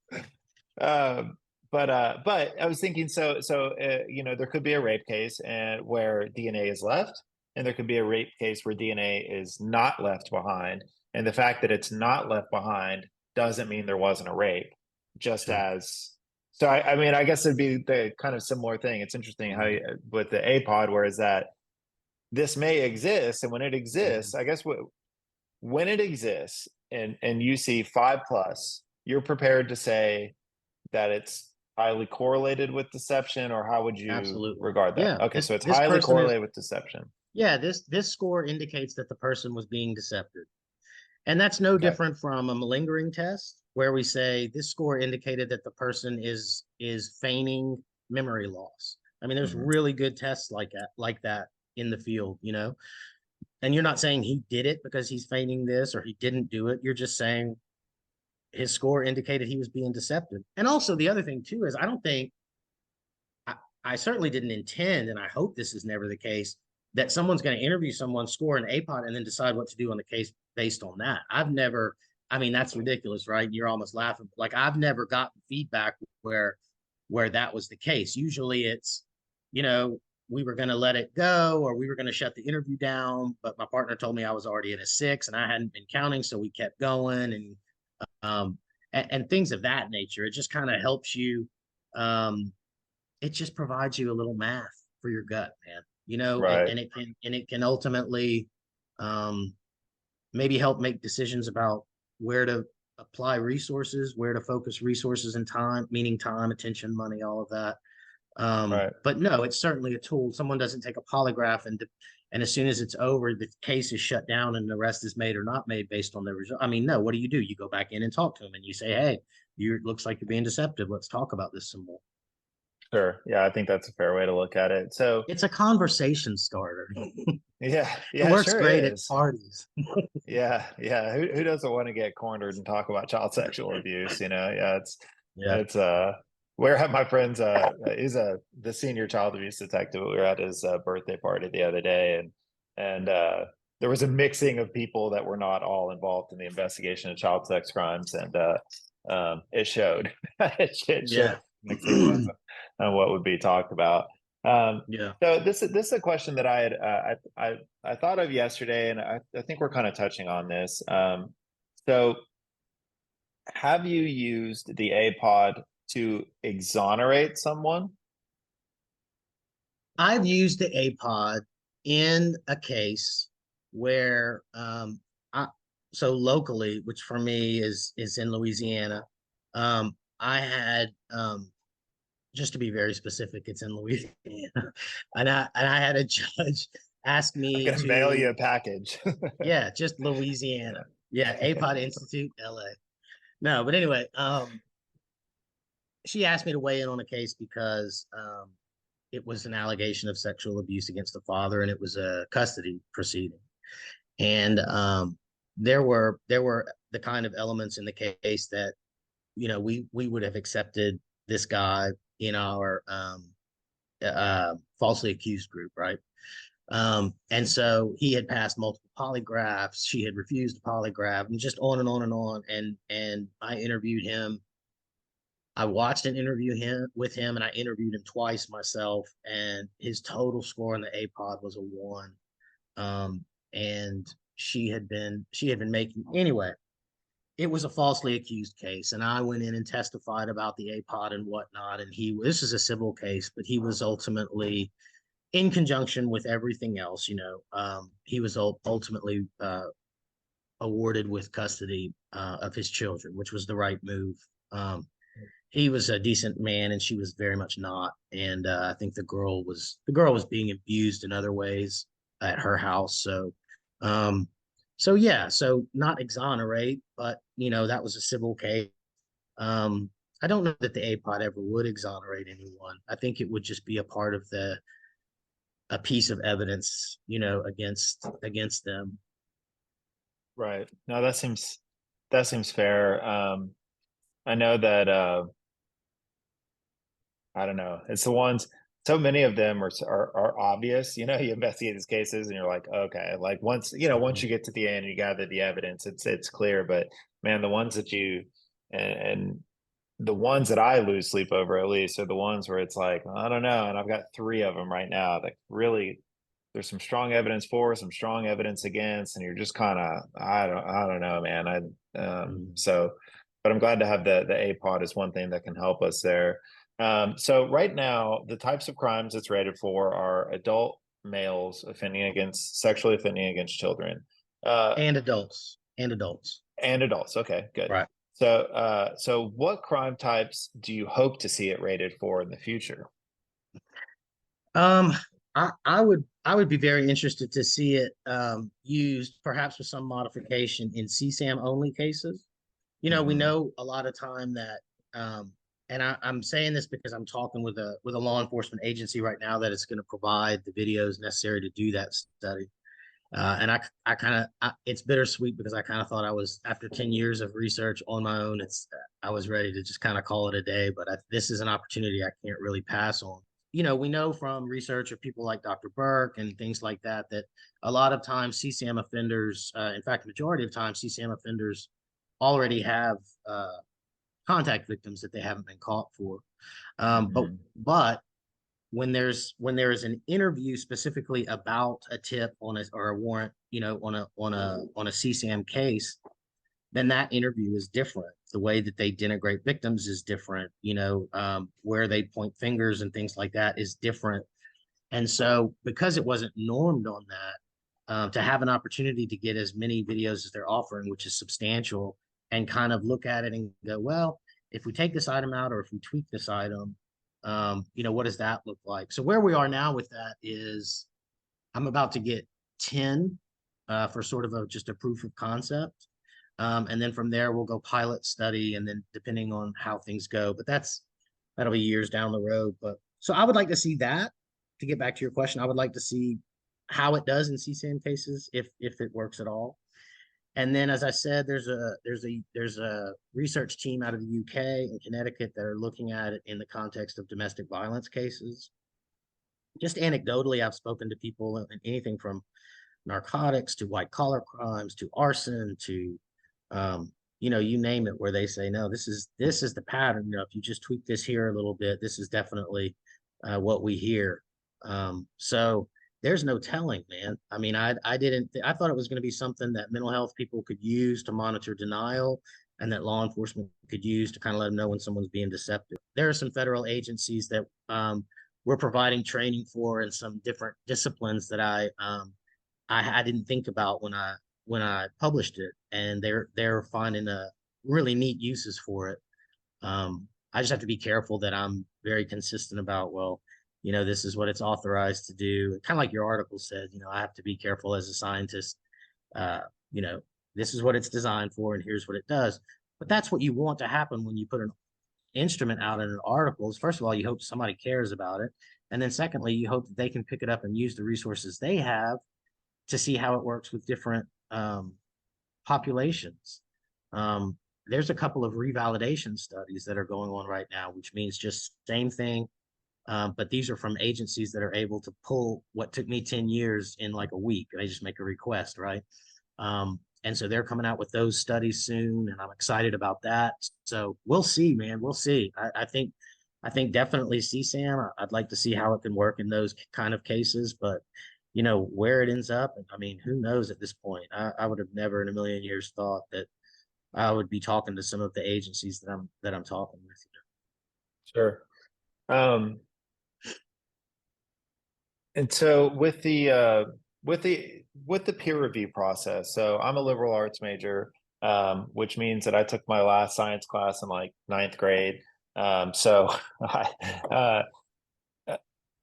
um, but I was thinking, there could be a rape case and where DNA is left, and there could be a rape case where DNA is not left behind. And the fact that it's not left behind doesn't mean there wasn't a rape, just Sure. as. So I mean, I guess it'd be the kind of similar thing. It's interesting how Mhm. with the APOD, whereas that this may exist, and when it Mhm. exists, I guess when it exists, and you see 5+, you're prepared to say that it's highly correlated with deception, or how would you Absolutely. regard that? Yeah. Okay, This so it's this highly person is correlated with deception. Yeah, this score indicates that the person was being deceptive. And that's no Okay. different from a malingering test where we say this score indicated that the person is feigning memory loss. I mean, there's Hmm. really good tests like that in the field, you know. And you're not saying he did it because he's feigning this or he didn't do it. You're just saying his score indicated he was being deceptive. And also the other thing too is I don't think I, I certainly didn't intend, and I hope this is never the case, that someone's going to interview someone, score an APOD, and then decide what to do on the case based on that. I've never, I mean, that's ridiculous, right? You're almost laughing. Like I've never gotten feedback where that was the case. Usually it's, you know, we were going to let it go or we were going to shut the interview down, but my partner told me I was already at a 6 and I hadn't been counting, so we kept going um and things of that nature. It just kind of helps you um it just provides you a little math for your gut, man. You know, Right. and it can ultimately um, maybe help make decisions about where to apply resources, where to focus resources and time, meaning time, attention, money, all of that. Right. But no, it's certainly a tool. Someone doesn't take a polygraph and as soon as it's over, the case is shut down and the arrest is made or not made based on the result. I mean, no, what do? You go back in and talk to them and you say, hey, you looks like you're being deceptive. Let's talk about this some more. Sure. Yeah, I think that's a fair way to look at it. So It's a conversation starter. yeah, It yeah, it works sure great at is. parties. Yeah, yeah. Who doesn't want to get cornered and talk about child sexual abuse? Yeah, Yeah. it's where have my friends is the senior child abuse detective. We were at his birthday party the other day, and there was a mixing of people that were not all involved in the investigation of child sex crimes, and it showed. It showed Yeah. mixing on what would be talked about. Um, Yeah. so this is a question that I had I thought of yesterday, and I think we're kind of touching on this. So have you used the APOD to exonerate someone? I've used the APOD in a case where I so locally, which for me is in Louisiana. I had just to be very specific, it's in Louisiana. And I had a judge ask I'm me gonna mail you to, a package. yeah, just Louisiana. Yeah, APOD Institute, LA. No, but anyway, she asked me to weigh in on a case because it was an allegation of sexual abuse against the father, and it was a custody proceeding. And there were the kind of elements in the case that we would have accepted this guy in our falsely accused group, right? And so he had passed multiple polygraphs. She had refused a polygraph, and just on and on and on. And I interviewed him. I watched an interview with him, and I interviewed him twice myself. And his total score on the APOD was a 1. And she had been making anyway. It was a falsely accused case, and I went in and testified about the APOD and whatnot. And this is a civil case, but he was ultimately, in conjunction with everything else, he was ultimately awarded with custody of his children, which was the right move. He was a decent man, and she was very much not. And I think the girl was being abused in other ways at her house. So yeah, so not exonerate, but that was a civil case. I don't know that the APOD ever would exonerate anyone. I think it would just be a part of a piece of evidence, against them. Right. No, that seems fair. I know that I don't know. It's the ones. So many of them are obvious. You investigate these cases, and you're like, okay, like once Mhm. you get to the end, you gather the evidence. It's clear. But man, the ones that and the ones that I lose sleep over at least are the ones where it's like I don't know, and I've got three of them right now that really there's some strong evidence for, some strong evidence against, and you're just kind of I don't know, man. Mhm. So, but I'm glad to have the APOD is one thing that can help us there. So right now, the types of crimes it's rated for are adult males sexually offending against children, uh, And adults. and adults. Okay, good. Right. So what crime types do you hope to see it rated for in the future? Um, I would be very interested to see it used perhaps with some modification in CSAM only cases. We Hmm. know a lot of time that, and I'm saying this because I'm talking with a law enforcement agency right now that is going to provide the videos necessary to do that study. And I kind of, it's bittersweet because I kind of thought I was, after 10 years of research on my own, I was ready to just kind of call it a day. But this is an opportunity I can't really pass on. We know from research of people like Dr. Burke and things like that, that a lot of times CSAM offenders, in fact, the majority of times CSAM offenders already have contact victims that they haven't been caught for. Um, but Hmm. but when there is an interview specifically about a tip on or a warrant, on a CSAM case, then that interview is different. The way that they denigrate victims is different. Where they point fingers and things like that is different. And so, because it wasn't normed on that, to have an opportunity to get as many videos as they're offering, which is substantial, and kind of look at it and go, well, if we take this item out or if we tweak this item, what does that look like? So where we are now with that is I'm about to get 10 for sort of just a proof of concept. And then from there, we'll go pilot study, and then depending on how things go, but that'll be years down the road. But so I would like to see that. To get back to your question, I would like to see how it does in CSAM cases, if it works at all. And then, as I said, there's a research team out of the UK and Connecticut that are looking at it in the context of domestic violence cases. Just anecdotally, I've spoken to people in anything from narcotics to white collar crimes to arson to you name it, where they say, no, this is the pattern. If you just tweak this here a little bit, this is definitely what we hear. So there's no telling, man. I mean, I thought it was going to be something that mental health people could use to monitor denial, and that law enforcement could use to kind of let them know when someone's being deceptive. There are some federal agencies that we're providing training for in some different disciplines that I didn't think about when I published it, and they're finding a really neat uses for it. I just have to be careful that I'm very consistent about, well, this is what it's authorized to do. Kind of like your article said, I have to be careful as a scientist. Uh, you know, this is what it's designed for, and here's what it does. But that's what you want to happen when you put an instrument out in an article. Is first of all, you hope somebody cares about it, and then secondly, you hope that they can pick it up and use the resources they have to see how it works with different populations. there's a couple of revalidation studies that are going on right now, which means just same thing. But these are from agencies that are able to pull what took me 10 years in like a week. They just make a request, right? And so they're coming out with those studies soon, and I'm excited about that. So we'll see, man. We'll see. I think definitely CSAM. I'd like to see how it can work in those kind of cases, but where it ends up. I mean, who knows at this point? I would have never in a million years thought that I would be talking to some of the agencies that I'm talking with. Sure. Um, and so with the peer review process, so I'm a liberal arts major, which means that I took my last science class in like ninth grade. So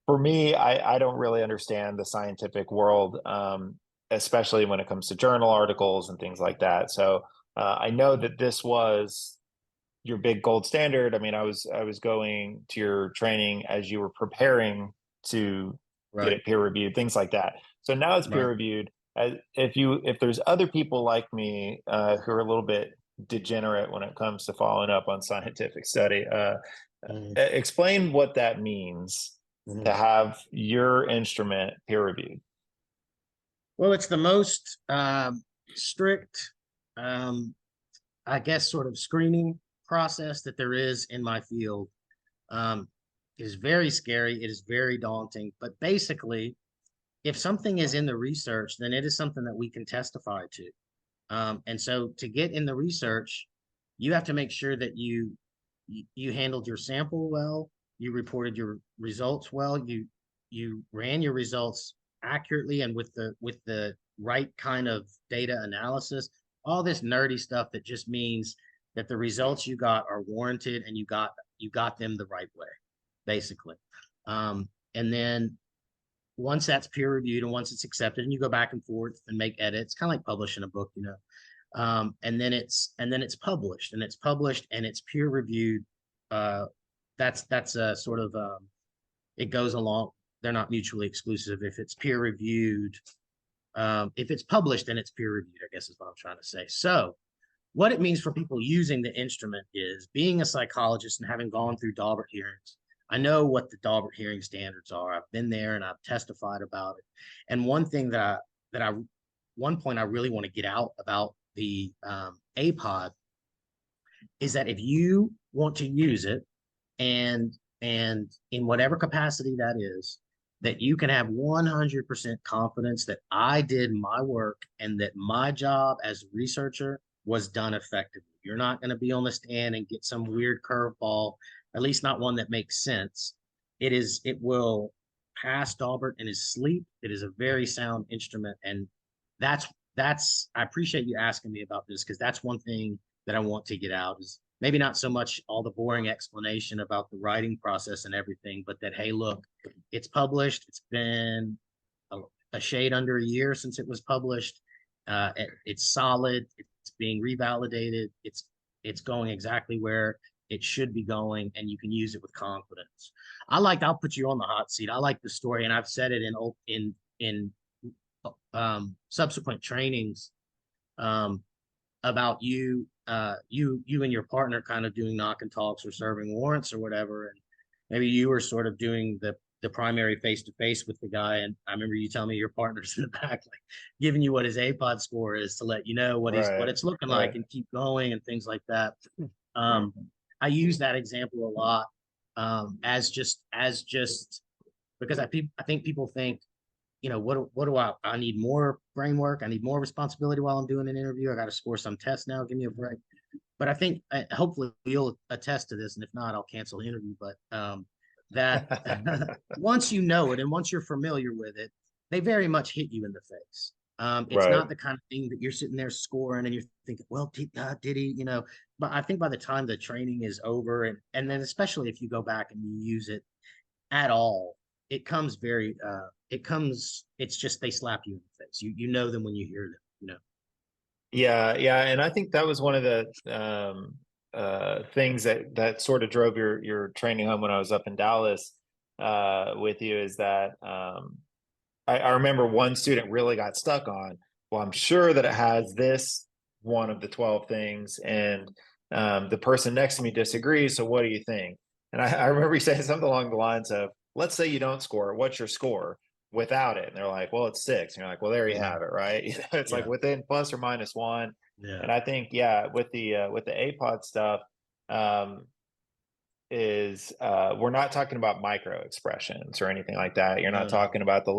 for me, I don't really understand the scientific world, especially when it comes to journal articles and things like that. So I know that this was your big gold standard. I mean, I was going to your training as you were preparing to get Right, it peer reviewed, things like that. So now it's peer right. reviewed. If there's other people like me who are a little bit degenerate when it comes to following up on scientific study, Mhm, explain what that means to mhm. have your instrument peer reviewed. Well, it's the most strict, um, I guess, sort of screening process that there is in my field. Um, it is very scary. It is very daunting. But basically, if something is in the research, then it is something that we can testify to. And so to get in the research, you have to make sure that you handled your sample well, you reported your results well, you ran your results accurately and with the right kind of data analysis, all this nerdy stuff that just means that the results you got are warranted and you got them the right way, basically. And then once that's peer reviewed and once it's accepted and you go back and forth and make edits, kind of like publishing a book, and then it's published and it's peer reviewed. uh that's a sort of it goes along. They're not mutually exclusive. If it's peer reviewed, if it's published, then it's peer reviewed, I guess is what I'm trying to say. So what it means for people using the instrument is, being a psychologist and having gone through Daubert hearings, I know what the Daubert hearing standards are. I've been there and I've testified about it. And one thing that I one point I really want to get out about the APOD is that if you want to use it, and in whatever capacity that is, that you can have 100% confidence that I did my work and that my job as a researcher was done effectively. You're not going to be on the stand and get some weird curveball, at least not one that makes sense. It will pass Daubert in his sleep. It is a very sound instrument. And that's, I appreciate you asking me about this, because that's one thing that I want to get out, is maybe not so much all the boring explanation about the writing process and everything, but that, hey, look, it's published. It's been a shade under a year since it was published. It's solid. It's being revalidated. It's going exactly where it should be going, and you can use it with confidence. I'll put you on the hot seat. I like the story, and I've said it in subsequent trainings, um, about you and your partner kind of doing knock and talks or serving warrants or whatever, and maybe you were sort of doing the primary face to face with the guy. And I remember you telling me your partner's in the back, like giving you what his APOD score is to let you know what Right, it's looking like right. and keep going and things like that. Um, I use that example a lot, as just because I think people think, what do I need more brain work? I need more responsibility while I'm doing an interview. I got to score some test now. Give me a break. But I think hopefully you'll attest to this, and if not, I'll cancel the interview. But that once you know it and once you're familiar with it, they very much hit you in the face. It's Right. not the kind of thing that you're sitting there scoring and you're thinking, well, did he? But I think by the time the training is over, and then especially if you go back and you use it at all, it's just they slap you in the face. You know them when you hear them. Yeah, yeah, and I think that was one of the things that sort of drove your training home when I was up in Dallas with you, is that I remember one student really got stuck on, well, I'm sure that it has this one of the 12 things, and The person next to me disagrees. So what do you think? And I remember you saying something along the lines of, let's say you don't score. What's your score without it? And they're like, well, it's 6. And you're like, well, there you Mhm. have it, right? It's like Yeah. within ±1. Yeah. And I think, yeah, with the APOD stuff, um, is we're not talking about micro expressions or anything like that. You're No, not no. talking about the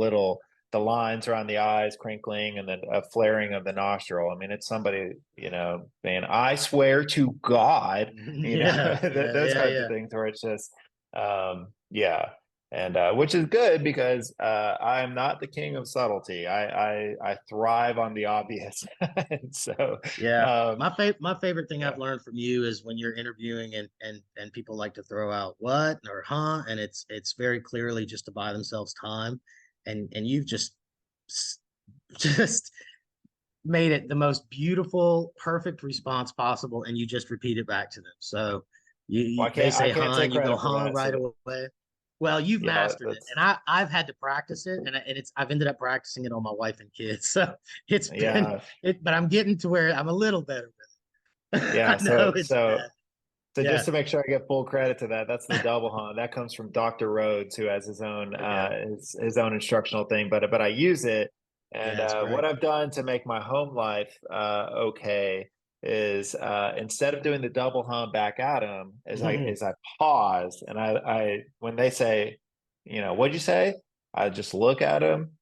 lines around the eyes crinkling and then a flaring of the nostril. I mean, it's somebody, saying, I swear to God, Yeah. Yeah. those Yeah. kinds of Yeah. things where it's just, yeah. And which is good because I'm not the king of subtlety. I thrive on the obvious. And so, Yeah. um, My favorite thing I've yeah, learned from you is when you're interviewing and people like to throw out what or huh, and it's very clearly just to buy themselves time, and you've just made it the most beautiful, perfect response possible, and you just repeat it back to them. So well, they I say can't huh, take and you go credit for huh that. right So away. Well, you've yeah, mastered it, that's and I've had to practice it, and it's I've ended up practicing it on my wife and kids. So it's been yeah, it, but I'm getting to where I'm a little better with it. yeah. I know So it's so bad. so Yeah. just to make sure I get full credit to that, that's the double hunt. That comes from Dr. Rhodes, who has his own Okay. his own instructional thing. But I use it, and Yeah, it's what great. I've done to make my home life okay is instead of doing the double hunt back at them, is I pause and I when they say, what'd you say? I just look at them,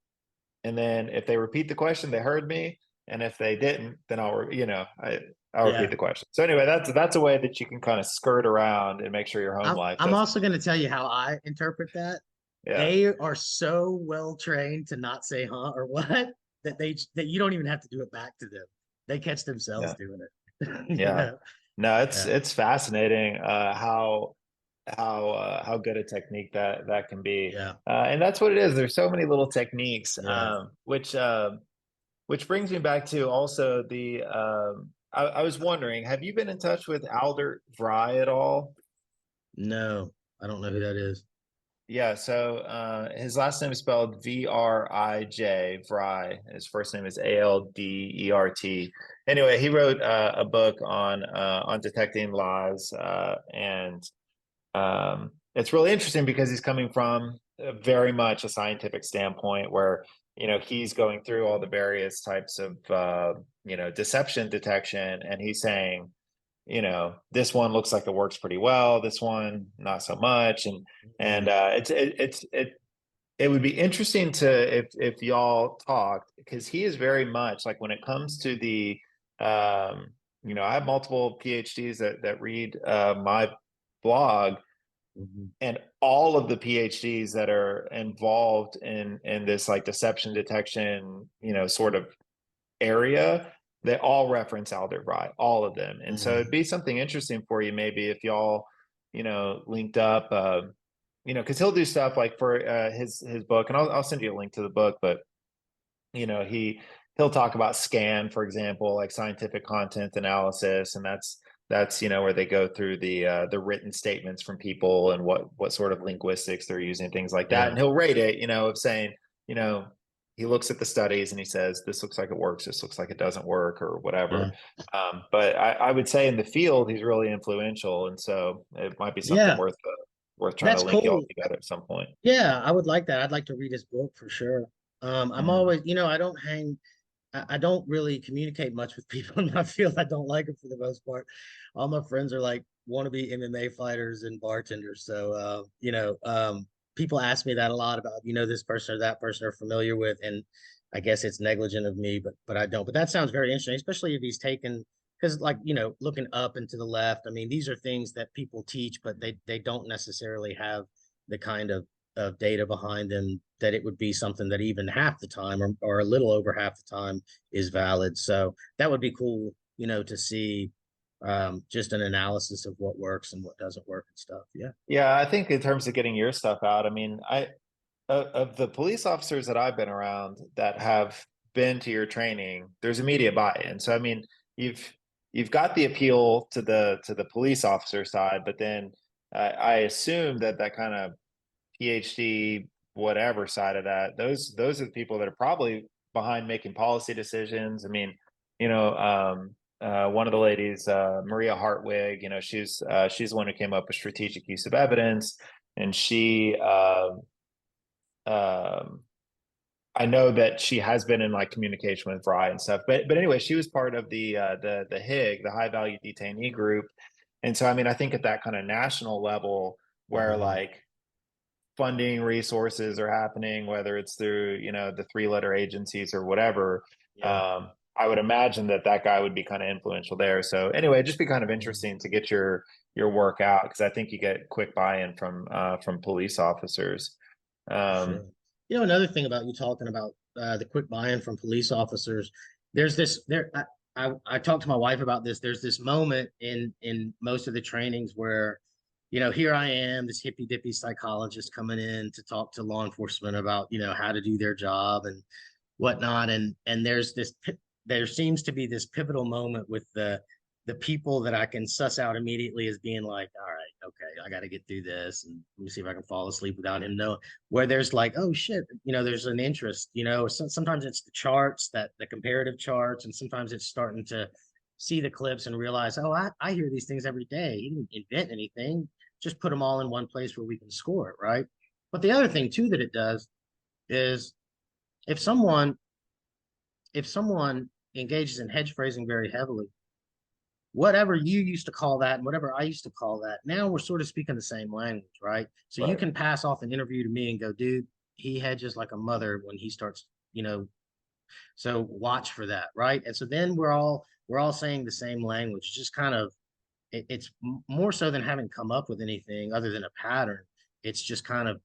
and then if they repeat the question, they heard me. And if they didn't, then I'll repeat Yeah. the question. So anyway, that's a way that you can kind of skirt around and make sure your home life I'm doesn't. also going to tell you how I interpret that. Yeah, They are so well trained to not say huh or what that you don't even have to do it back to them. They catch themselves yeah, doing it. You yeah. know? No, it's Yeah. it's fascinating how good a technique that can be, Yeah. and that's what it is. There's so many little techniques, Yeah. which brings me back to also I was wondering, have you been in touch with Albert Fry at all? No, I don't know who that is. Yeah, so his last name is spelled Vrij, Fry. His first name is Aldert. Anyway, he wrote a book on detecting lies, and it's really interesting because he's coming from very much a scientific standpoint where, he's going through all the various types of deception detection, and he's saying, this one looks like it works pretty well, this one not so much, and Mhm. it would be interesting to if y'all talked, because he is very much like when it comes to I have multiple PhDs that read my blog, Mhm. and all of the PhDs that are involved in this like deception detection, sort of area, they all reference Alderbrai, all of them. And so it'd Mhm. be something interesting for you maybe if y'all, linked up, because he'll do stuff like for his book, and I'll send you a link to the book, but he'll talk about scan, for example, like scientific content analysis, and that's where they go through the written statements from people and what sort of linguistics they're using, things like that, Yeah. and he'll rate it, of saying, you know he looks at the studies and he says this looks like it works, this looks like it doesn't work, or whatever. Yeah. But I would say in the field he's really influential, and so it might be something Yeah. worth trying to That's link y'all cool. together at some point. Yeah, I would like that. I'd like to read his book for sure. I'm Mhm. always, I don't hang I don't really communicate much with people in my field. I don't like it for the most part. All my friends are like wannabe MMA fighters and bartenders. So, people ask me that a lot about, this person or that person are familiar with, and I guess it's negligent of me, but I don't. But that sounds very interesting, especially if he's taken because, like, looking up and to the left. I mean, these are things that people teach, but they don't necessarily have the kind of data behind them that it would be something that even half the time or a little over half the time is valid. So that would be cool, to see just an analysis of what works and what doesn't work and stuff. Yeah. Yeah, I think in terms of getting your stuff out, I mean, of the police officers that I've been around that have been to your training, there's immediate buy-in. So I mean, you've you've got the appeal to the police officer side, but then I assume that kind of PhD whatever side of that, those are the people that are probably behind making policy decisions. I mean, one of the ladies, Maria Hartwig, she's the one who came up with strategic use of evidence, and um, I know that she has been in like communication with Fry and stuff, but anyway, she was part of the HIG, the High Value Detainee Group, and so I mean, I think at that kind of national level, where Hmm. like funding resources are happening, whether it's through, the three-letter agencies or whatever. Yeah. I would imagine that that guy would be kind of influential there. So anyway, it'd just be kind of Mhm. interesting to get your work out because I think you get quick buy-in from police officers. For sure. Um, Another thing about you talking about the quick buy-in from police officers, there's this there. I talked to my wife about this. There's this moment in most of the trainings where, here I am, this hippy dippy psychologist coming in to talk to law enforcement about, how to do their job and whatnot, and there seems to be this pivotal moment with the people that I can suss out immediately as being like, all right, okay, I got to get through this, and let me see if I can fall asleep without him knowing. Where there's like, oh shit, there's an interest. Sometimes it's the charts, that the comparative charts, and sometimes it's starting to see the clips and realize, oh, I hear these things every day. He didn't invent anything. Just put them all in one place where we can score it, right? But the other thing too that it does is if someone if someone engages in hedge phrasing very heavily, whatever you used to call that and whatever I used to call that, now we're sort of speaking the same language, right? So you right. can pass off an interview to me and go, dude, he hedges like a mother when he starts, so watch for that, right? And so then we're all saying the same language, just kind of it's more so than having come up with anything other than a pattern. It's just kind of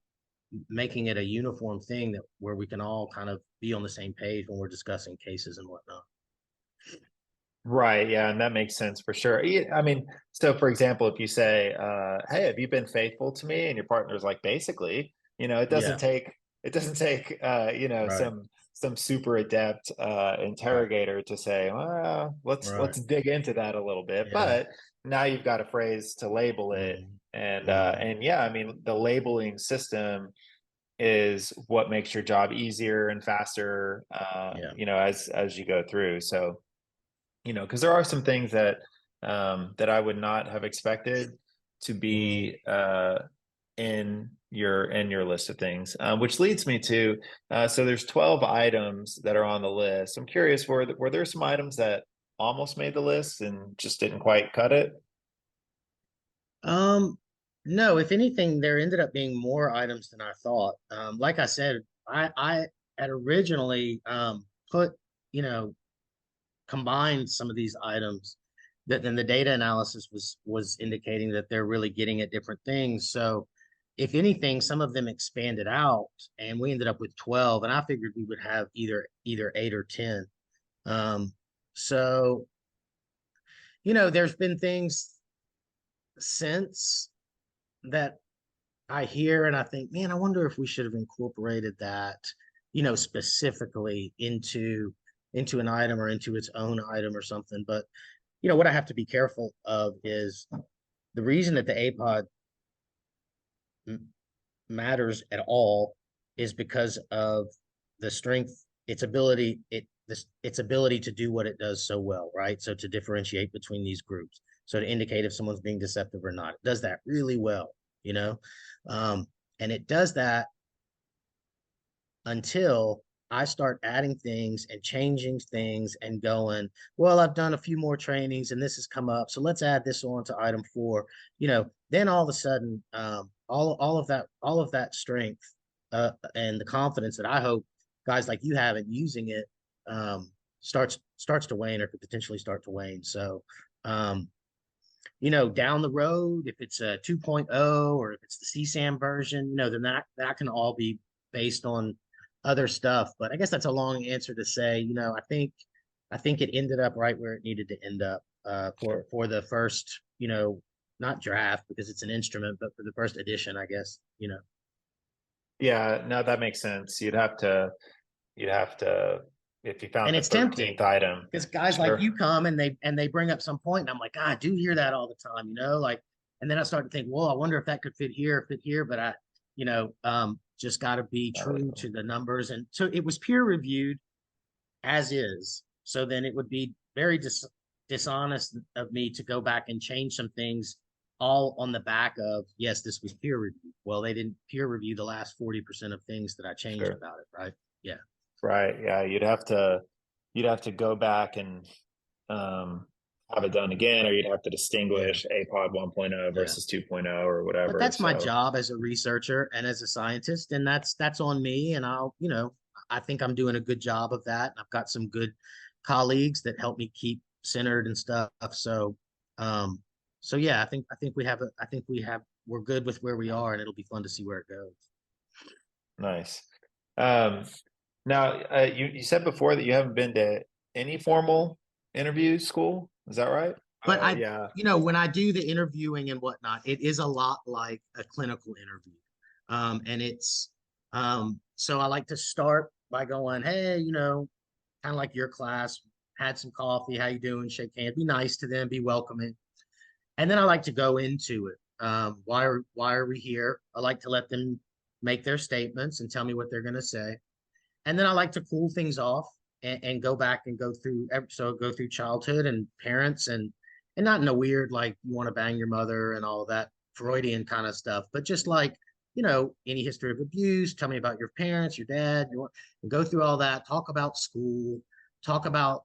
making it a uniform thing that where we can all kind of be on the same page when we're discussing cases and whatnot. Right, yeah, and that makes sense for sure. I mean, so for example, if you say, "Hey, have you been faithful to me?" and your partner's like, "Basically," it doesn't Yeah, take right, some super adept right, interrogator to say, "Well, right. let's dig into that a little bit." Yeah. But now you've got a phrase to label it, Mhm. Mhm. and yeah, I mean, the labeling system is what makes your job easier and faster, Yeah. as you go through. So because there are some things that I would not have expected to Mhm. be in your list of things, which leads me to so there's 12 items that are on the list. I'm curious, were there some items that almost made the list and just didn't quite cut it? Um, no, if anything, there ended up being more items than I thought. Like I said, I had originally put, you know, combined some of these items that then the data analysis was indicating that they're really getting at different things. So if anything, some of them expanded out and we ended up with 12, and I figured we would have either 8 or 10. Um, so there's been things since that I hear and I think, man, I wonder if we should have incorporated that, specifically into an item or into its own item or something. But what I have to be careful of is the reason that the APOD matters at all is because of the strength, its ability to do what it does so well, right? So to differentiate between these groups, so to indicate if someone's being deceptive or not, it does that really well, you know, um, and it does that until I start adding things and changing things and going, well, I've done a few more trainings and this has come up. So let's add this on to item four. Then all of a sudden, all of that strength and the confidence that I hope guys like you have in using it starts to wane or could potentially start to wane. So down the road, if it's a 2.0 or if it's the CSAM version, then that can all be based on other stuff. But I guess that's a long answer to say, I think it ended up right where it needed to end up for Sure. for the first, not draft because it's an instrument, but for the first edition, I guess. Yeah, no, that makes sense. You'd have to if you found And the it's tempting 13th item. because guys like Sure. you come and they bring up some point, and I'm like, God, I do hear that all the time, like, and then I start to think, well, I wonder if that could fit here, but I, just got to be true Uh, to the numbers, and so it was peer reviewed as is. So then it would be very dishonest of me to go back and change some things all on the back of, yes, this was peer review. Well, they didn't peer review the last 40% of things that I changed Sure. about it, right? Yeah. Right. Yeah. You'd have to go back and um, have it done again, or you'd have to Yeah. distinguish APOD 1.0 Yeah. versus 2.0 or But whatever. that's my So job as a researcher and as a scientist, and that's on me. And I think I'm doing a good job of that. I've got some good colleagues that help me keep centered and stuff. Um, so yeah, we're good with where we are, and it'll be fun to see where it goes. nice. Um, now, you said before that you haven't been to any formal interview school. Is that right? But Yeah. when I do the interviewing and whatnot, it is a lot like a clinical interview. And so I like to start by going, hey, kind of like your class, had some coffee, how you doing? Shake hands, be nice to them, be welcoming. And then I like to go into it. Why are we here? I like to let them make their statements and tell me what they're going to say. And then I like to cool things off and go back and go through childhood and parents and not in a weird like you want to bang your mother and all of that Freudian kind of stuff, but just like any history of abuse. Tell me about your parents, your dad. And go through all that. Talk about school. Talk about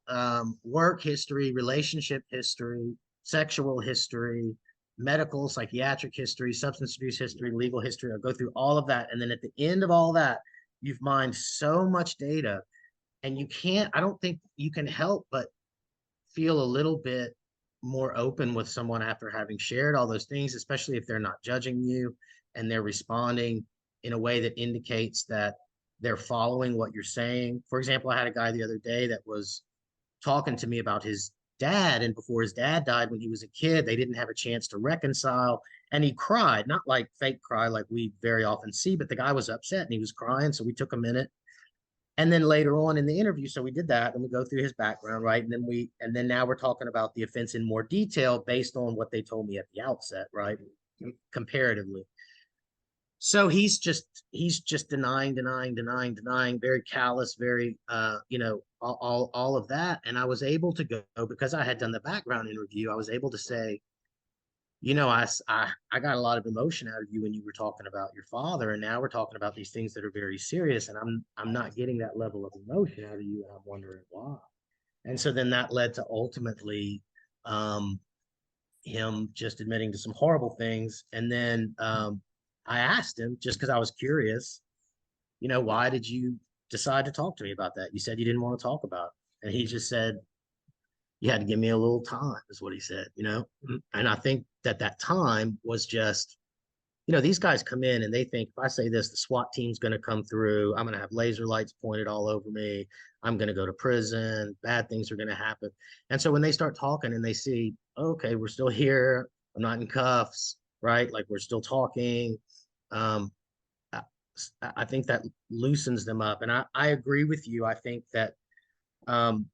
work history, relationship history, sexual history, medical, psychiatric history, substance abuse history, legal history. I'll go through all of that, and then at the end of all that you've mined so much data, and I don't think you can help but feel a little bit more open with someone after having shared all those things, especially if they're not judging you and they're responding in a way that indicates that they're following what you're saying. For example, I had a guy the other day that was talking to me about his dad, and before his dad died when he was a kid, they didn't have a chance to reconcile, and he cried, not like fake cry like we very often see, but the guy was upset and he was crying, so we took a minute. And then later on in the interview, so we did that and we go through his background, right? And then now we're talking about the offense in more detail based on what they told me at the outset, right? Comparatively. So he's just denying, very callous, very all of that. And I was able to go, because I had done the background interview, I was able to say, I got a lot of emotion out of you when you were talking about your father, and now we're talking about these things that are very serious, and I'm not getting that level of emotion out of you, and I'm wondering why. And so then that led to ultimately um, him just admitting to some horrible things, and then I asked him, just because I was curious, why did you decide to talk to me about that? You said you didn't want to talk about it. And he just said, you had to give me a little time, is what he said. And I think that time was just, these guys come in and they think if I say this, the SWAT team's going to come through. I'm going to have laser lights pointed all over me. I'm going to go to prison. Bad things are going to happen. And so when they start talking and they see, okay, we're still here. I'm not in cuffs, right? Like we're still talking. Um, I, I think that loosens them up. And I agree with you. I think that, um,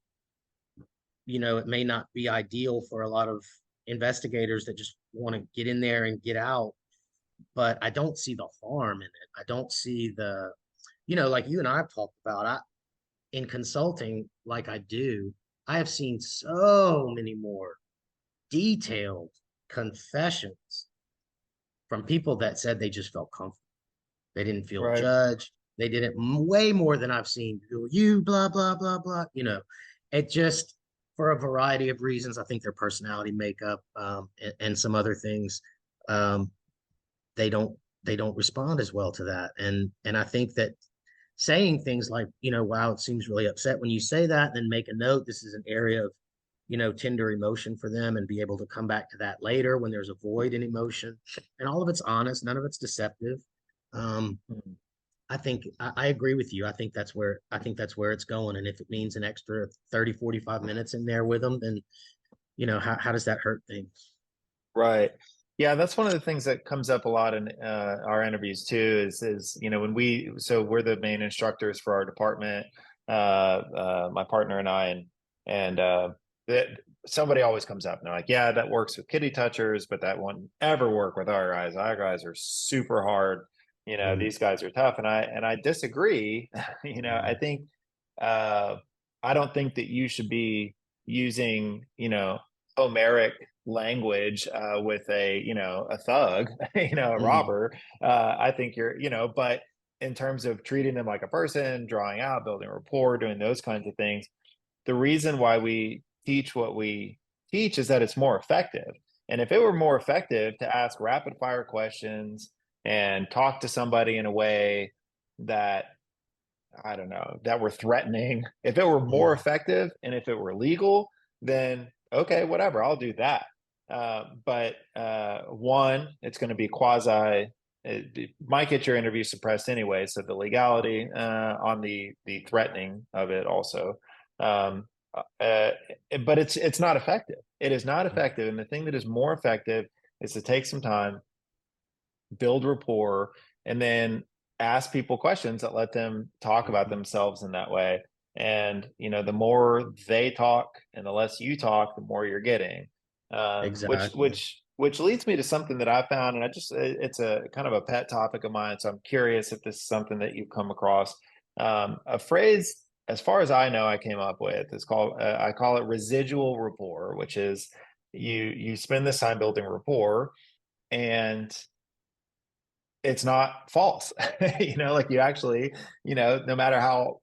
it may not be ideal for a lot of investigators that just want to get in there and get out, but I don't see the harm in it. I don't see like you and I have talked about, in consulting, like I do, I have seen so many more detailed confessions from people that said they just felt comfortable. They didn't feel Right. judged. They did it way more than I've seen. You, blah, blah, blah, blah. It just, for a variety of reasons, I think their personality makeup, and some other things, um, they don't respond as well to that. And I think that saying things like, wow, it seems really upset when you say that, then make a note. This is an area of, tender emotion for them, and be able to come back to that later when there's a void in emotion. And all of it's honest, none of it's deceptive. Um, Mhm. I agree with you. I think that's where it's going. And if it means an extra 30, 45 minutes in there with them, then, how does that hurt things? Right. Yeah, that's one of the things that comes up a lot in our interviews too. Is we're the main instructors for our department, my partner and I, and that somebody always comes up and they're like, "Yeah, that works with kitty touchers, but that won't ever work with our guys. Our guys are super hard. Mm, These guys are tough." And I disagree. I mm, think uh, I don't think that you should be using, Homeric language with a thug, a Mhm. robber. I think but in terms of treating them like a person, drawing out, building rapport, doing those kinds of things, the reason why we teach what we teach is that it's more effective. And if it were more effective to ask rapid fire questions and talk to somebody in a way that, I don't know, that were threatening, if it were more Mhm. effective and if it were legal, then okay, whatever, I'll do that. But one, it's going to be quasi. It might get your interview suppressed anyway, so the legality on the threatening of it also. Um, uh, but it's not effective. It is not Mhm. effective, and the thing that is more effective is to take some time, build rapport, and then ask people questions that let them talk about Mhm. themselves in that way. And the more they talk and the less you talk, the more you're getting. Which Exactly. which which leads me to something that I found, and it's a kind of a pet topic of mine. So I'm curious if this is something that you've come across. A phrase, as far as I know, I came up with is called I call it residual rapport, which is you spend this time building rapport, and it's not false. Like you actually, no matter how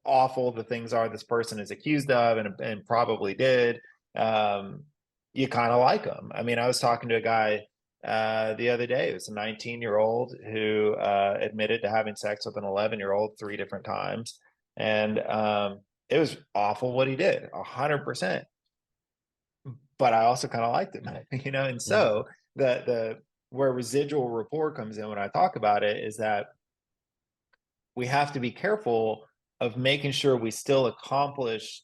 awful the things are this person is accused of and probably did, um, you kind of like them. I mean, I was talking to a guy the other day. It was a 19-year-old who admitted to having sex with an 11-year-old 3 different times. And it was awful what he did, 100%. But I also kind of liked him, and Mhm. so the where residual rapport comes in when I talk about it is that we have to be careful of making sure we still accomplish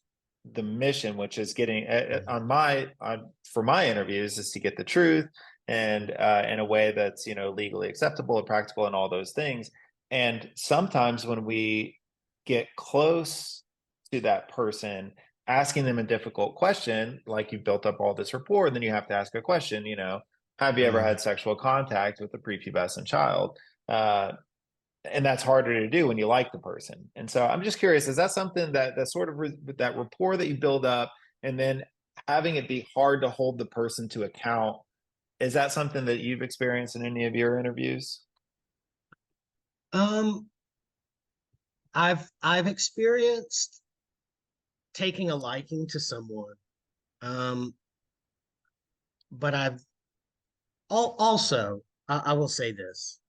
the mission, which is getting Mhm. on for my interviews is to get the truth and in a way that's legally acceptable and practical and all those things. And sometimes when we get close to that person, asking them a difficult question, like you built up all this rapport, and then you have to ask a question, have you ever Mhm. had sexual contact with a prepubescent child? And that's harder to do when you like the person. And so I'm just curious, is that something that sort of that rapport that you build up and then having it be hard to hold the person to account, is that something that you've experienced in any of your interviews? Um, I've experienced taking a liking to someone, um, but also I will say this: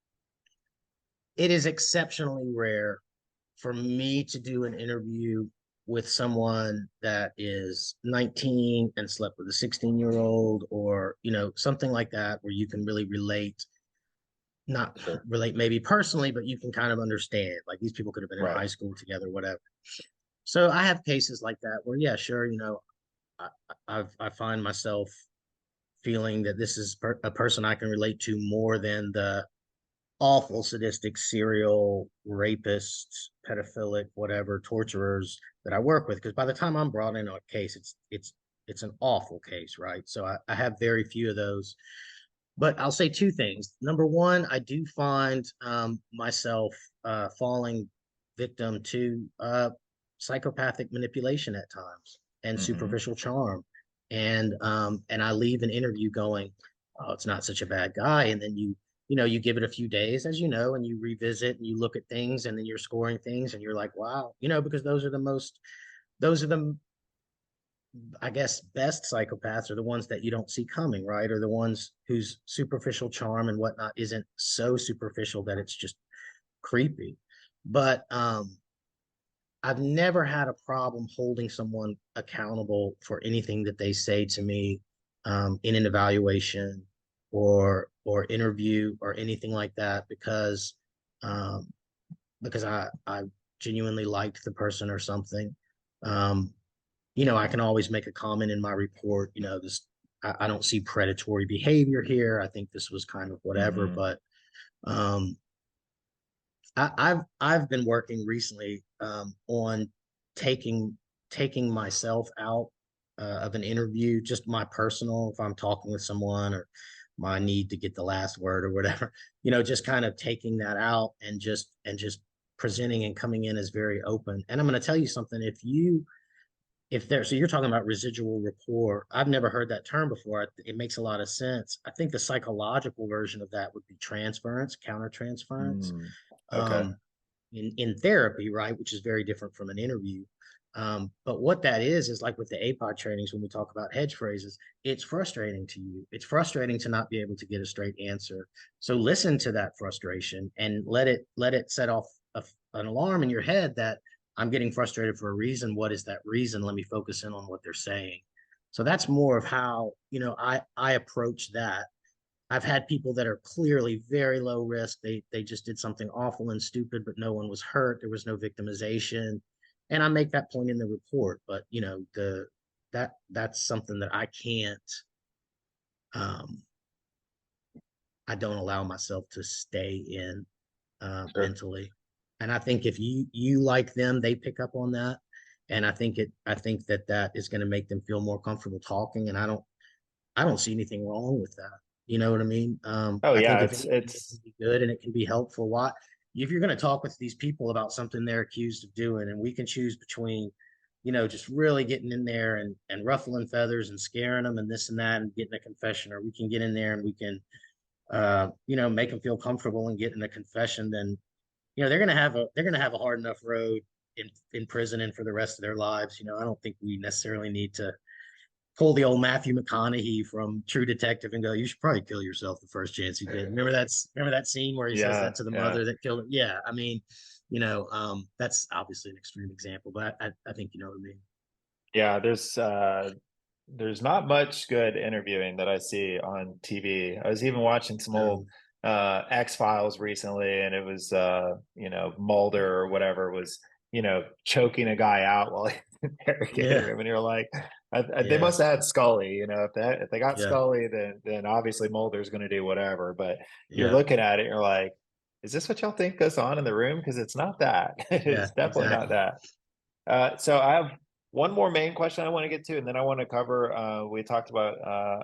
it is exceptionally rare for me to do an interview with someone that is 19 and slept with a 16-year-old, or something like that, where you can really relate, not Sure. relate maybe personally, but you can kind of understand, like, these people could have been in Right. high school together, whatever. So I have cases like that where, yeah, sure, I, I find myself feeling that this is a person I can relate to more than the awful, sadistic, serial rapists, pedophilic, whatever, torturers that I work with. Because by the time I'm brought in on a case, it's an awful case, right? So I have very few of those. But I'll say two things. Number one, I do find myself falling victim to psychopathic manipulation at times and Hmm. superficial charm. And I leave an interview going, oh, it's not such a bad guy. And then you give it a few days, as you know, and you revisit and you look at things, and then you're scoring things and you're like, wow, because those are the, I guess, best psychopaths are the ones that you don't see coming, right? Or the ones whose superficial charm and whatnot isn't so superficial that it's just creepy. But I've never had a problem holding someone accountable for anything that they say to me in an evaluation or interview or anything like that, um, because I genuinely liked the person or something. Um, I can always make a comment in my report, this, I don't see predatory behavior here. I think this was kind of whatever, Hmm. but um, I've been working recently on taking taking myself out of an interview, just my personal, if I'm talking with someone, or my need to get the last word or whatever, just kind of taking that out and just presenting and coming in as very open. And I'm going to tell you something: if there, so you're talking about residual rapport. I've never heard that term before. It makes a lot of sense. I think the psychological version of that would be transference, countertransference. Mm, okay. Um, in therapy, right, which is very different from an interview. But what that is like with the APOD trainings, when we talk about hedge phrases, it's frustrating to you. It's frustrating to not be able to get a straight answer. So listen to that frustration and let it set off an alarm in your head that I'm getting frustrated for a reason. What is that reason? Let me focus in on what they're saying. So that's more of how, I approach that. I've had people that are clearly very low risk. They just did something awful and stupid, but no one was hurt. There was no victimization. And I make that point in the report, but that's something that um I don't allow myself to stay in Sure. mentally. And I think if you like them, they pick up on that. And I think that is going to make them feel more comfortable talking. And I don't see anything wrong with that. You know what I mean? Oh I think yeah, if it's anything, it can it's be good and it can be helpful. Why, if you're going to talk with these people about something they're accused of doing, and we can choose between, just really getting in there and ruffling feathers and scaring them and this and that and getting a confession, or we can get in there and we can, make them feel comfortable and get in a confession, then they're gonna have a hard enough road in prison and for the rest of their lives. I don't think we necessarily need to pull the old Matthew McConaughey from True Detective and go, "You should probably kill yourself the first chance you get." Remember that scene where he says that yeah, to the yeah. mother that killed him? Yeah, I mean, that's obviously an extreme example, but I think you know what I mean. Yeah, there's not much good interviewing that I see on TV. I was even watching some old Um, X-Files recently, and it was Mulder or whatever was choking a guy out while he's interrogating yeah, him, and you're like, they yeah, must have had Scully. If they got yeah, Scully, then obviously Mulder's going to do whatever. But you're yeah, looking at it, you're like, is this what y'all think goes on in the room? Because it's not that. yeah, It's definitely not exactly. that. So I have one more main question I want to get to, and then I want to cover. We talked about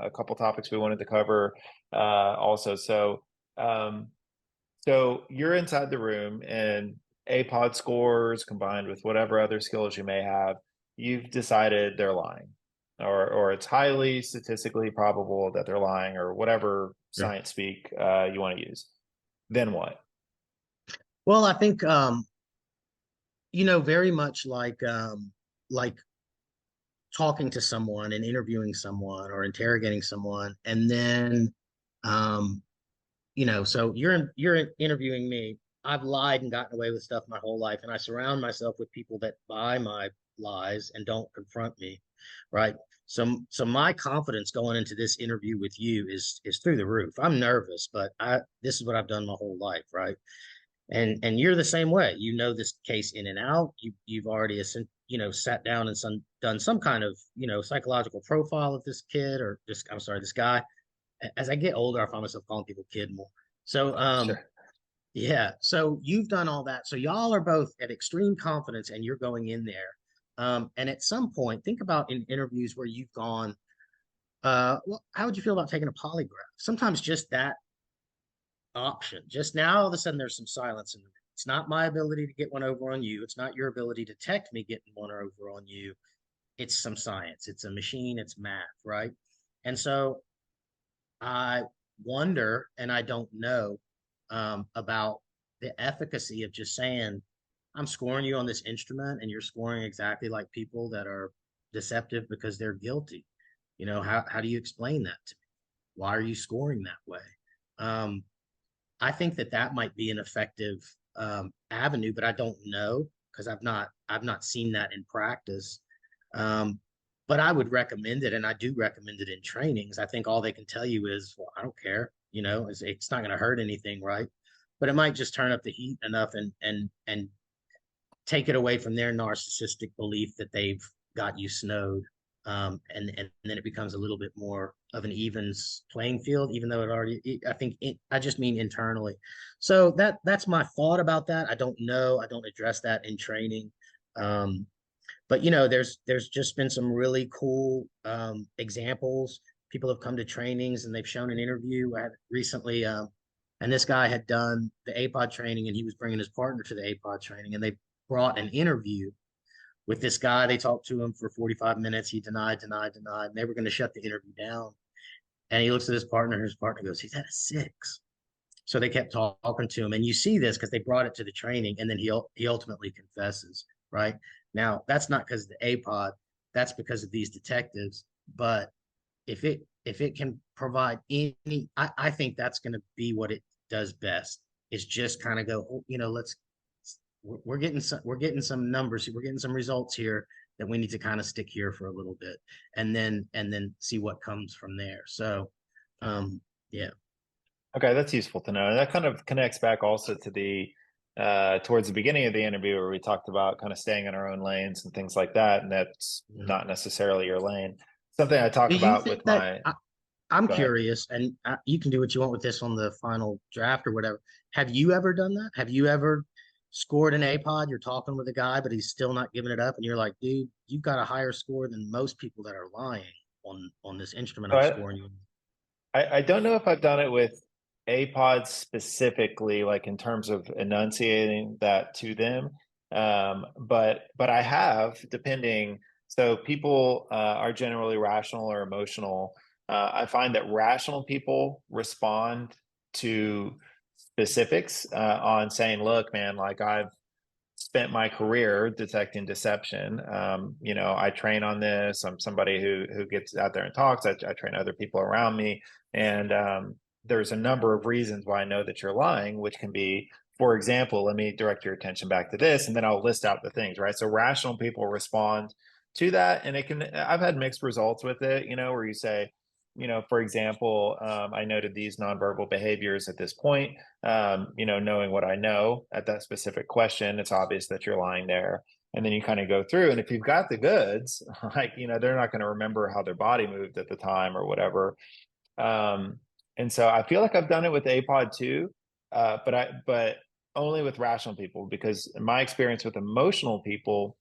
a couple topics we wanted to cover also. Um, so you're inside the room, and APOD scores combined with whatever other skills you may have, you've decided they're lying, or it's highly statistically probable that they're lying, or whatever Sure. science speak you want to use. Then what? Well, I think very much like talking to someone and interviewing someone or interrogating someone, and then um, so you're interviewing me. I've lied and gotten away with stuff my whole life, and I surround myself with people that buy my lies and don't confront me, right? So my confidence going into this interview with you is through the roof. I'm nervous, but I this is what I've done my whole life, right? And you're the same way. You know this case in and out. You've already sat down and done some kind of psychological profile of this kid or this I'm sorry this guy. As I get older, I find myself calling people kid more. So Sure. yeah, so you've done all that. So y'all are both at extreme confidence and you're going in there. And at some point, think about in interviews where you've gone, well, how would you feel about taking a polygraph? Sometimes just that option. Just now, all of a sudden, there's some silence in the room. It's not my ability to get one over on you. It's not your ability to detect me getting one over on you. It's some science. It's a machine. It's math, right? And so I wonder, and I don't know about the efficacy of just saying, I'm scoring you on this instrument and you're scoring exactly like people that are deceptive because they're guilty. How do you explain that to me? Why are you scoring that way? Um, I think that might be an effective avenue, but I don't know because I've not seen that in practice. Um, but I would recommend it, and I do recommend it in trainings. I think all they can tell you is, well, I don't care. It's not going to hurt anything, right? But it might just turn up the heat enough and take it away from their narcissistic belief that they've got you snowed. And then it becomes a little bit more of an evens playing field, even though I just mean internally. So that's my thought about that. I don't know. I don't address that in training. Um, but there's just been some really cool examples. People have come to trainings and they've shown an interview. I had recently, and this guy had done the APOD training and he was bringing his partner to the APOD training, and they brought an interview with this guy. They talked to him for 45 minutes. He denied, denied, denied. And they were going to shut the interview down. And he looks at his partner, and his partner goes, he's at a 6. So they kept talking to him. And you see this because they brought it to the training, and then he ultimately confesses, right? Now, that's not because of the APOD, that's because of these detectives. But if it can provide any, I think that's going to be what it does best, is just kind of go, oh, let's we're getting some numbers, we're getting some results here that we need to kind of stick here for a little bit, and then see what comes from there. So, yeah, Okay, that's useful to know. And that kind of connects back also to the towards the beginning of the interview where we talked about kind of staying in our own lanes and things like that. And that's yeah. not necessarily your lane. Something I talk Do you about with think that my, I'm go ahead. curious, and you can do what you want with this on the final draft or whatever. Have you ever done that? Have you ever scored an APOD? You're talking with a guy, but he's still not giving it up, and you're like, dude, you've got a higher score than most people that are lying on this instrument So I'm scoring you. I don't know if I've done it with APOds specifically, like in terms of enunciating that to them. But I have, depending. So people are generally rational or emotional. I find that rational people respond to specifics on saying, "Look, man, like I've spent my career detecting deception. I train on this. I'm somebody who gets out there and talks. I train other people around me, and there's a number of reasons why I know that you're lying, which can be, for example, let me direct your attention back to this, and then I'll list out the things, right? So rational people respond to that, and it can. I've had mixed results with it, where you say, for example, I noted these nonverbal behaviors at this point. Knowing what I know at that specific question, it's obvious that you're lying there. And then you kind of go through, and if you've got the goods, like, they're not going to remember how their body moved at the time or whatever. Um, and so I feel like I've done it with APOD too, but only with rational people, because in my experience with emotional people,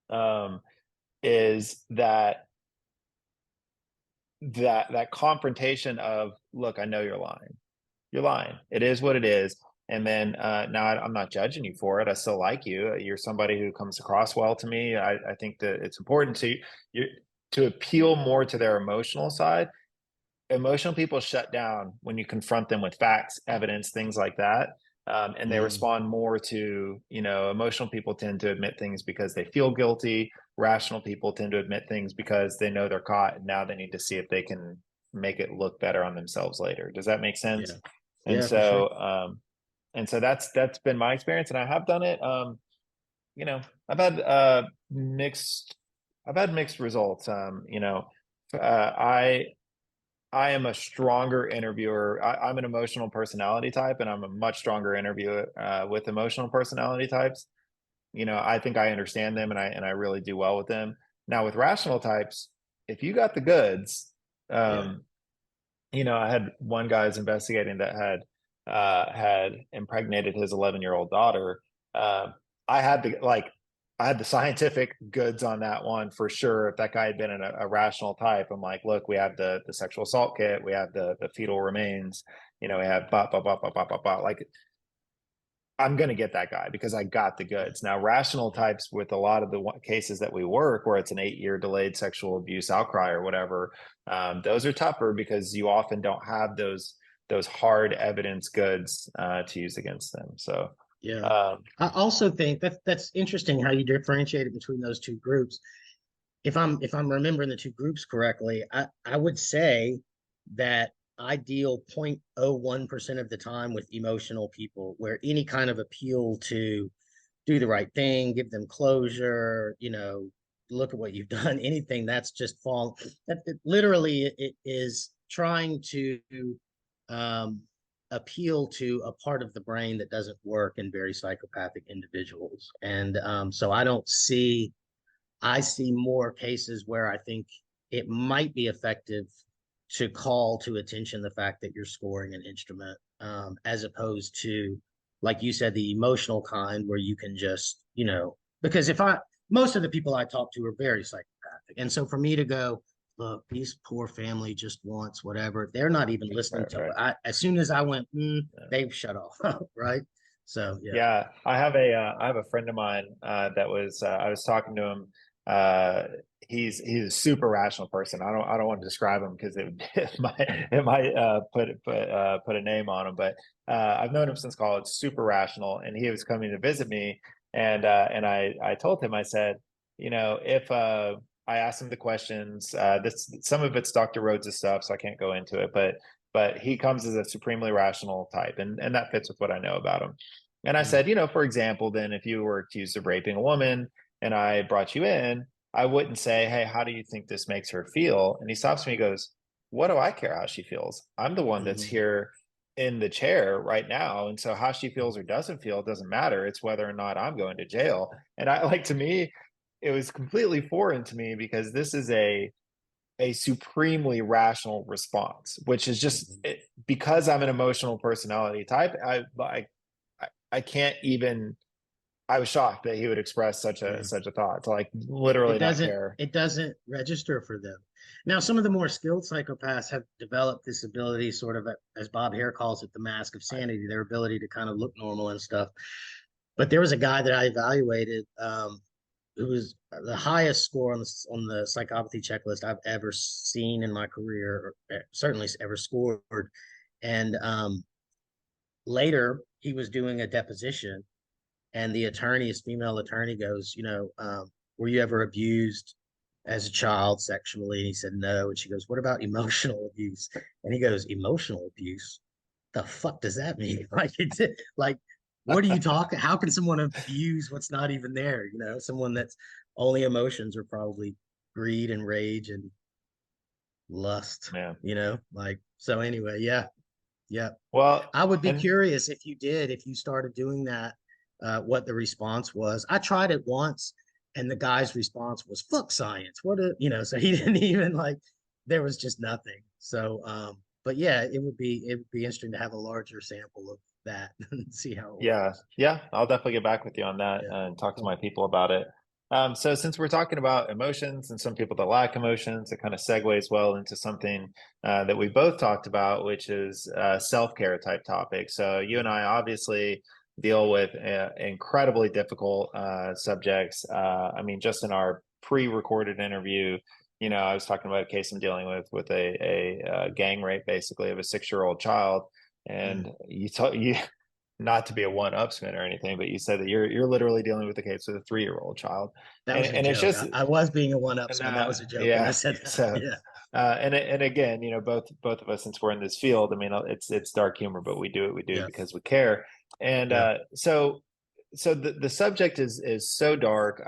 um, is that confrontation of, look, I know you're lying. You're lying. It is what it is. And then now I'm not judging you for it. I still like you. You're somebody who comes across well to me. I think that it's important to appeal more to their emotional side. Emotional people shut down when you confront them with facts, evidence, things like that. And they Mm, respond more to, emotional people tend to admit things because they feel guilty. Rational people tend to admit things because they know they're caught, and now they need to see if they can make it look better on themselves later. Does that make yeah, sense? And yeah, for sure. so, that's been my experience, and I have done it. You know, I've had mixed, I've had mixed results. I am a stronger interviewer. I'm an emotional personality type, and I'm a much stronger interviewer with emotional personality types. I think I understand them, and I really do well with them. Now with rational types, if you got the goods, Yeah, um, I had one guy who's investigating that had impregnated his 11-year-old daughter. Uh, I had the scientific goods on that one for sure. If that guy had been a rational type, I'm like, look, we have the sexual assault kit, we have the fetal remains, we have blah blah blah blah blah blah blah. Like, I'm going to get that guy because I got the yeah, goods. Now, rational yeah, types, with a lot of the cases that we work where it's an 8-year delayed sexual abuse outcry or whatever, those are tougher because you often don't have those hard evidence goods to use against them. So, yeah. um, I also think that's interesting how you differentiate it between those two groups. If I'm remembering the two groups correctly, I would say that I deal 0.01% of the time with emotional people, where any kind of appeal to do the right thing, give them closure, look at what you've done, anything that's just fall that literally it is trying to um, appeal to a part of the brain that doesn't work in very psychopathic individuals. And so I see more cases where I think it might be effective to call to attention the fact that you're scoring an instrument, as opposed to, like you said, the emotional kind where you can just, because most of the people I talk to are very psychopathic. And so for me to go, look, these poor family just wants whatever, they're not even listening right, to right. as soon as I went, Yeah. they've shut off, right? So yeah. Yeah, I have a friend of mine that was I was talking to him. He's a super rational person. I don't want to describe him because it might put a name on him. But I've known him since college. Super rational, and he was coming to visit me, and I told him, I said, you know, if I asked him the questions, this some of it's Dr. Rhodes' stuff, so I can't go into it, but he comes as a supremely rational type, and that fits with what I know about him. And I Mm, said, you know, for example, then if you were accused of raping a woman and I brought you in, I wouldn't say, hey, how do you think this makes her feel? And he stops me and goes, what do I care how she feels? I'm the one that's mhm, here in the chair right now. And so how she feels or doesn't feel doesn't matter. It's whether or not I'm going to jail. And I like, to me, it was completely foreign to me because this is a supremely rational response, which is just mhm. because I'm an emotional personality type. I can't even. I was shocked that he would express Yeah. such a thought to like literally not care. It doesn't register for them. Now, some of the more skilled psychopaths have developed this ability, sort of as Bob Hare calls it, the mask of sanity, their ability to kind of look normal and stuff. But there was a guy that I evaluated, who was the highest score on the psychopathy checklist I've ever seen in my career, or certainly ever scored. And later, he was doing a deposition, and the attorney, his female attorney, goes, were you ever abused as a child sexually? And he said no. And she goes, what about emotional abuse? And he goes, emotional abuse? The fuck does that mean? Like, it's like, what are you talking? How can someone abuse what's not even there? Someone that's only emotions are probably greed and rage and lust, Man, like, so anyway, yeah, yeah. well, I would be and curious if you started doing that, what the response was. I tried it once, and the guy's response was "fuck science." So he didn't even like. There was just nothing. So, but yeah, it would be interesting to have a larger sample of that and see how it yeah, works. yeah, I'll definitely get back with you on that Yeah, and talk to cool. my people about it. So since we're talking about emotions and some people that lack emotions, it kind of segues well into something that we both talked about, which is self-care type topic. So you and Mhm. I obviously deal with incredibly difficult subjects. I mean, just in our pre-recorded interview, you know, I was talking about a case I'm dealing with a gang rape, basically, of a 6-year-old child. And Mm. you not to be a one-upsman or anything, but you said that you're literally dealing with a case with a 3-year-old child, That was a and it's joke. just I was being a and one-upsman. That was a joke when I yeah, said that. so Yeah, and again, you know, both of us, since we're in this field, I mean, it's dark humor, but we do it yeah, because we care, and yeah. so the subject is so dark.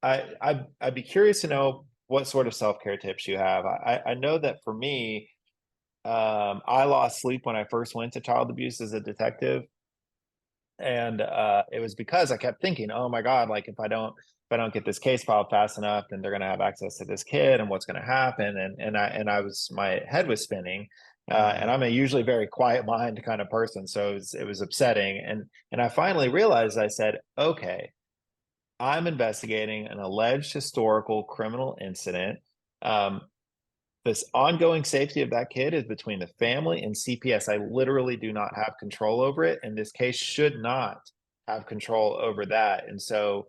I'd be curious to know what sort of self-care tips you have. I know that for me, I lost sleep when I first went to child abuse as a detective, and it was because I kept thinking, oh my god, like if I don't get this case filed fast enough, then they're going to have access to this kid, and what's going to happen, and I was, my head was spinning, and Mhm. I'm a usually very quiet mind kind of person, so it was upsetting, and I finally realized, I said, okay, I'm investigating an alleged historical criminal incident. um, this ongoing safety of that kid is between the family and CPS. I literally do not have control over it, and this case should not have control over that. And so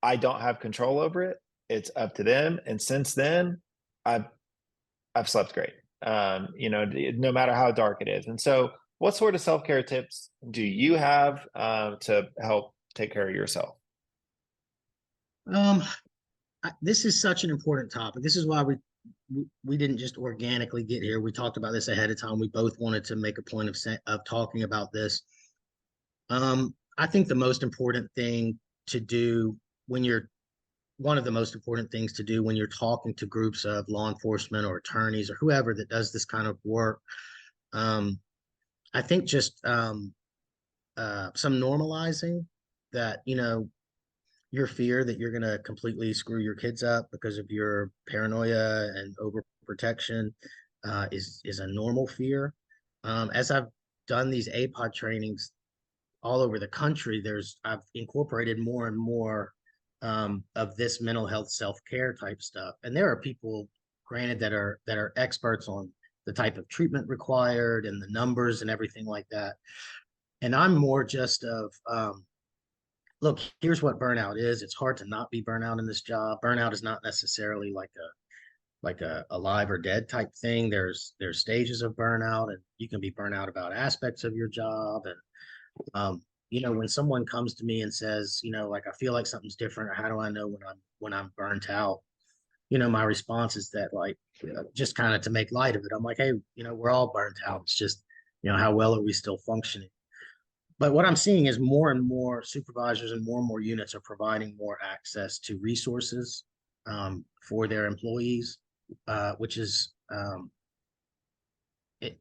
I don't have control over it. It's up to them. And since then, I've I've slept great. You know, no matter how dark it is. And so, what sort of self care tips do you have to help take care of yourself? Um, this is such an important topic. This is why we didn't just organically get here. We talked about this ahead of time. We both wanted to make a point of talking about this. I think the most important thing to do when you're one of the most important things to do when you're talking to groups of law enforcement or attorneys or whoever that does this kind of work, um, I think just some normalizing that, your fear that you're going to completely screw your kids up because of your paranoia and overprotection, is a normal fear. As I've done these APOD trainings all over the country, I've incorporated more and more, of this mental health self-care type stuff. And there are people, granted, that are experts on the type of treatment required and the numbers and everything like that. And I'm more just of, look, here's what burnout is. It's hard to not be burnout in this job. Burnout is not necessarily like a alive or dead type thing. There's stages of burnout, and you can be burnout about aspects of your job. And when someone comes to me and says, like I feel like something's different, or how do I know when I'm burnt out? My response is that, like, just kind of to make light of it. I'm like, hey, we're all burnt out. It's just, how well are we still functioning? But what I'm seeing is more and more supervisors and more units are providing more access to resources for their employees, which is it,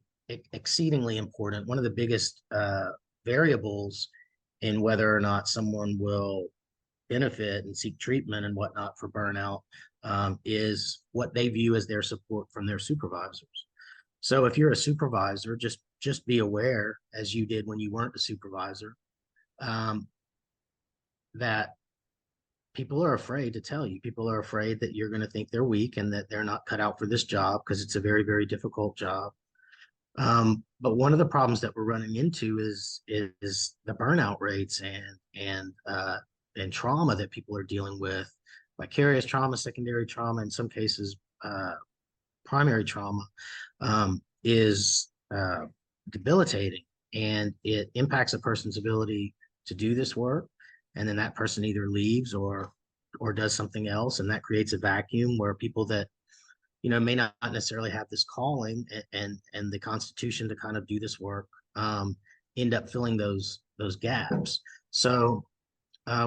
exceedingly important. One of the biggest variables in whether or not someone will benefit and seek treatment and whatnot for burnout is what they view as their support from their supervisors. So if you're a supervisor, just be aware, as you did when you weren't a supervisor, um, that people are afraid to tell you. People are afraid that you're going to think they're weak and that they're not cut out for this job because it's a very, very difficult job. But one of the problems that we're running into is the burnout rates and trauma that people are dealing with, vicarious trauma, secondary trauma, in some cases, primary trauma, is debilitating, and it impacts a person's ability to do this work. And then that person either leaves or does something else, and that creates a vacuum where people that may not necessarily have this calling and the constitution to kind of do this work end up filling those gaps. So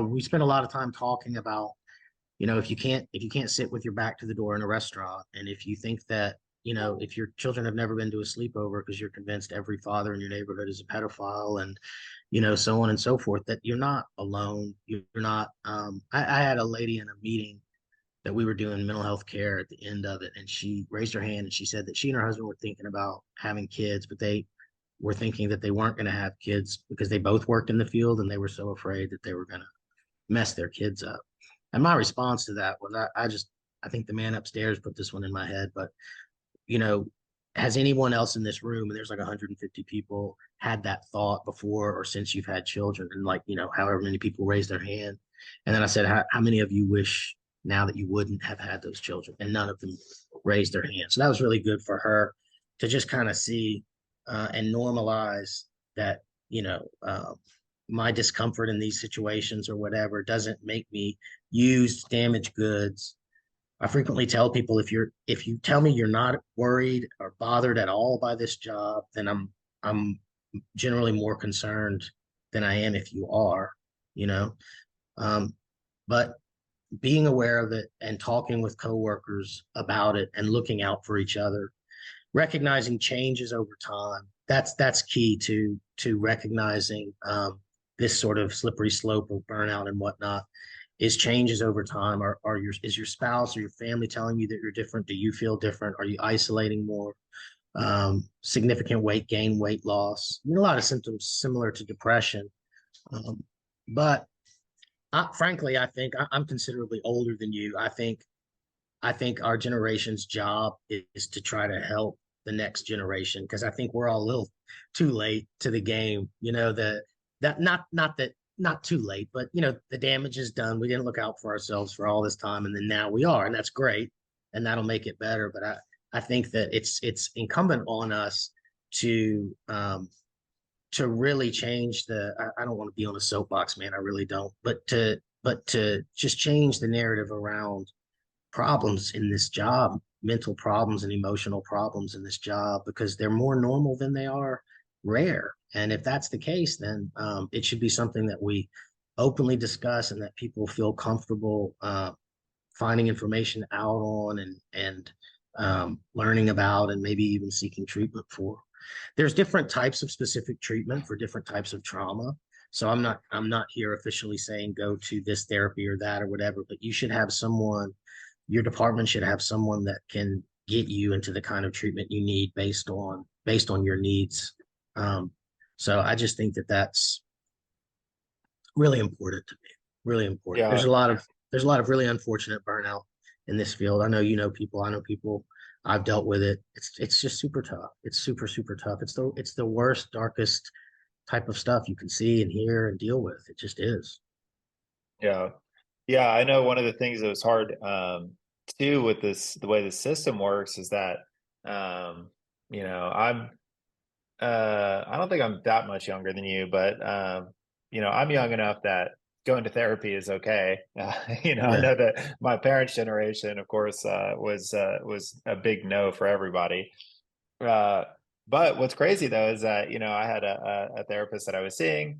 we spent a lot of time talking about, if you can't sit with your back to the door in a restaurant, and if you think that, if your children have never been to a sleepover because you're convinced every father in your neighborhood is a pedophile, and so on and so forth, that you're not alone. You're not. I had a lady in a meeting that we were doing mental health care at the end of it, and she raised her hand and she said that she and her husband were thinking about having kids, but they were thinking that they weren't going to have kids because they both worked in the field, and they were so afraid that they were going to mess their kids up. And my response to that was, I think the man upstairs put this one in my head, but you know, has anyone else in this room, and there's like 150 people, had that thought before or since you've had children? And like, however many people raised their hand. And then I said, how many of you wish now that you wouldn't have had those children? And none of them raised their hand. So that was really good for her to just kind of see and normalize that, my discomfort in these situations or whatever doesn't make me use damaged goods. I frequently tell people, if you tell me you're not worried or bothered at all by this job, then I'm generally more concerned than I am if you are, you know. Um, but being aware of it and talking with coworkers about it and looking out for each other, recognizing changes over time. That's key to recognizing this sort of slippery slope of burnout and whatnot. Is changes over time. Is your spouse or your family telling you that you're different? Do you feel different? Are you isolating more? Significant weight gain, weight loss. A lot of symptoms similar to depression. But frankly, I think I'm considerably older than you. I think our generation's job is to try to help the next generation, because I think we're all a little too late to the game. Not too late, but the damage is done. We didn't look out for ourselves for all this time, and then now we are, and that's great, and that'll make it better. But I think that it's incumbent on us to really change I don't want to be on a soapbox, man. I really don't. But to just change the narrative around problems in this job, mental problems and emotional problems in this job, because they're more normal than they are rare. And if that's the case, then it should be something that we openly discuss and that people feel comfortable finding information out on and learning about, and maybe even seeking treatment for. There's different types of specific treatment for different types of trauma. So I'm not here officially saying go to this therapy or that or whatever, but you should have someone, your department should have someone that can get you into the kind of treatment you need based on your needs. So I just think that that's really important to me. Really important. Yeah. There's a lot of really unfortunate burnout in this field. I know people. I know people. I've dealt with it. It's just super tough. It's super tough. It's the worst, darkest type of stuff you can see and hear and deal with. It just is. Yeah. Yeah, I know one of the things that was hard too with this the way the system works is that um, you know, I don't think I'm that much younger than you, but I'm young enough that going to therapy is okay. I Yeah. know that my parents' generation, of course, was a big no for everybody. Uh, but what's crazy though is that I had a therapist that I was seeing,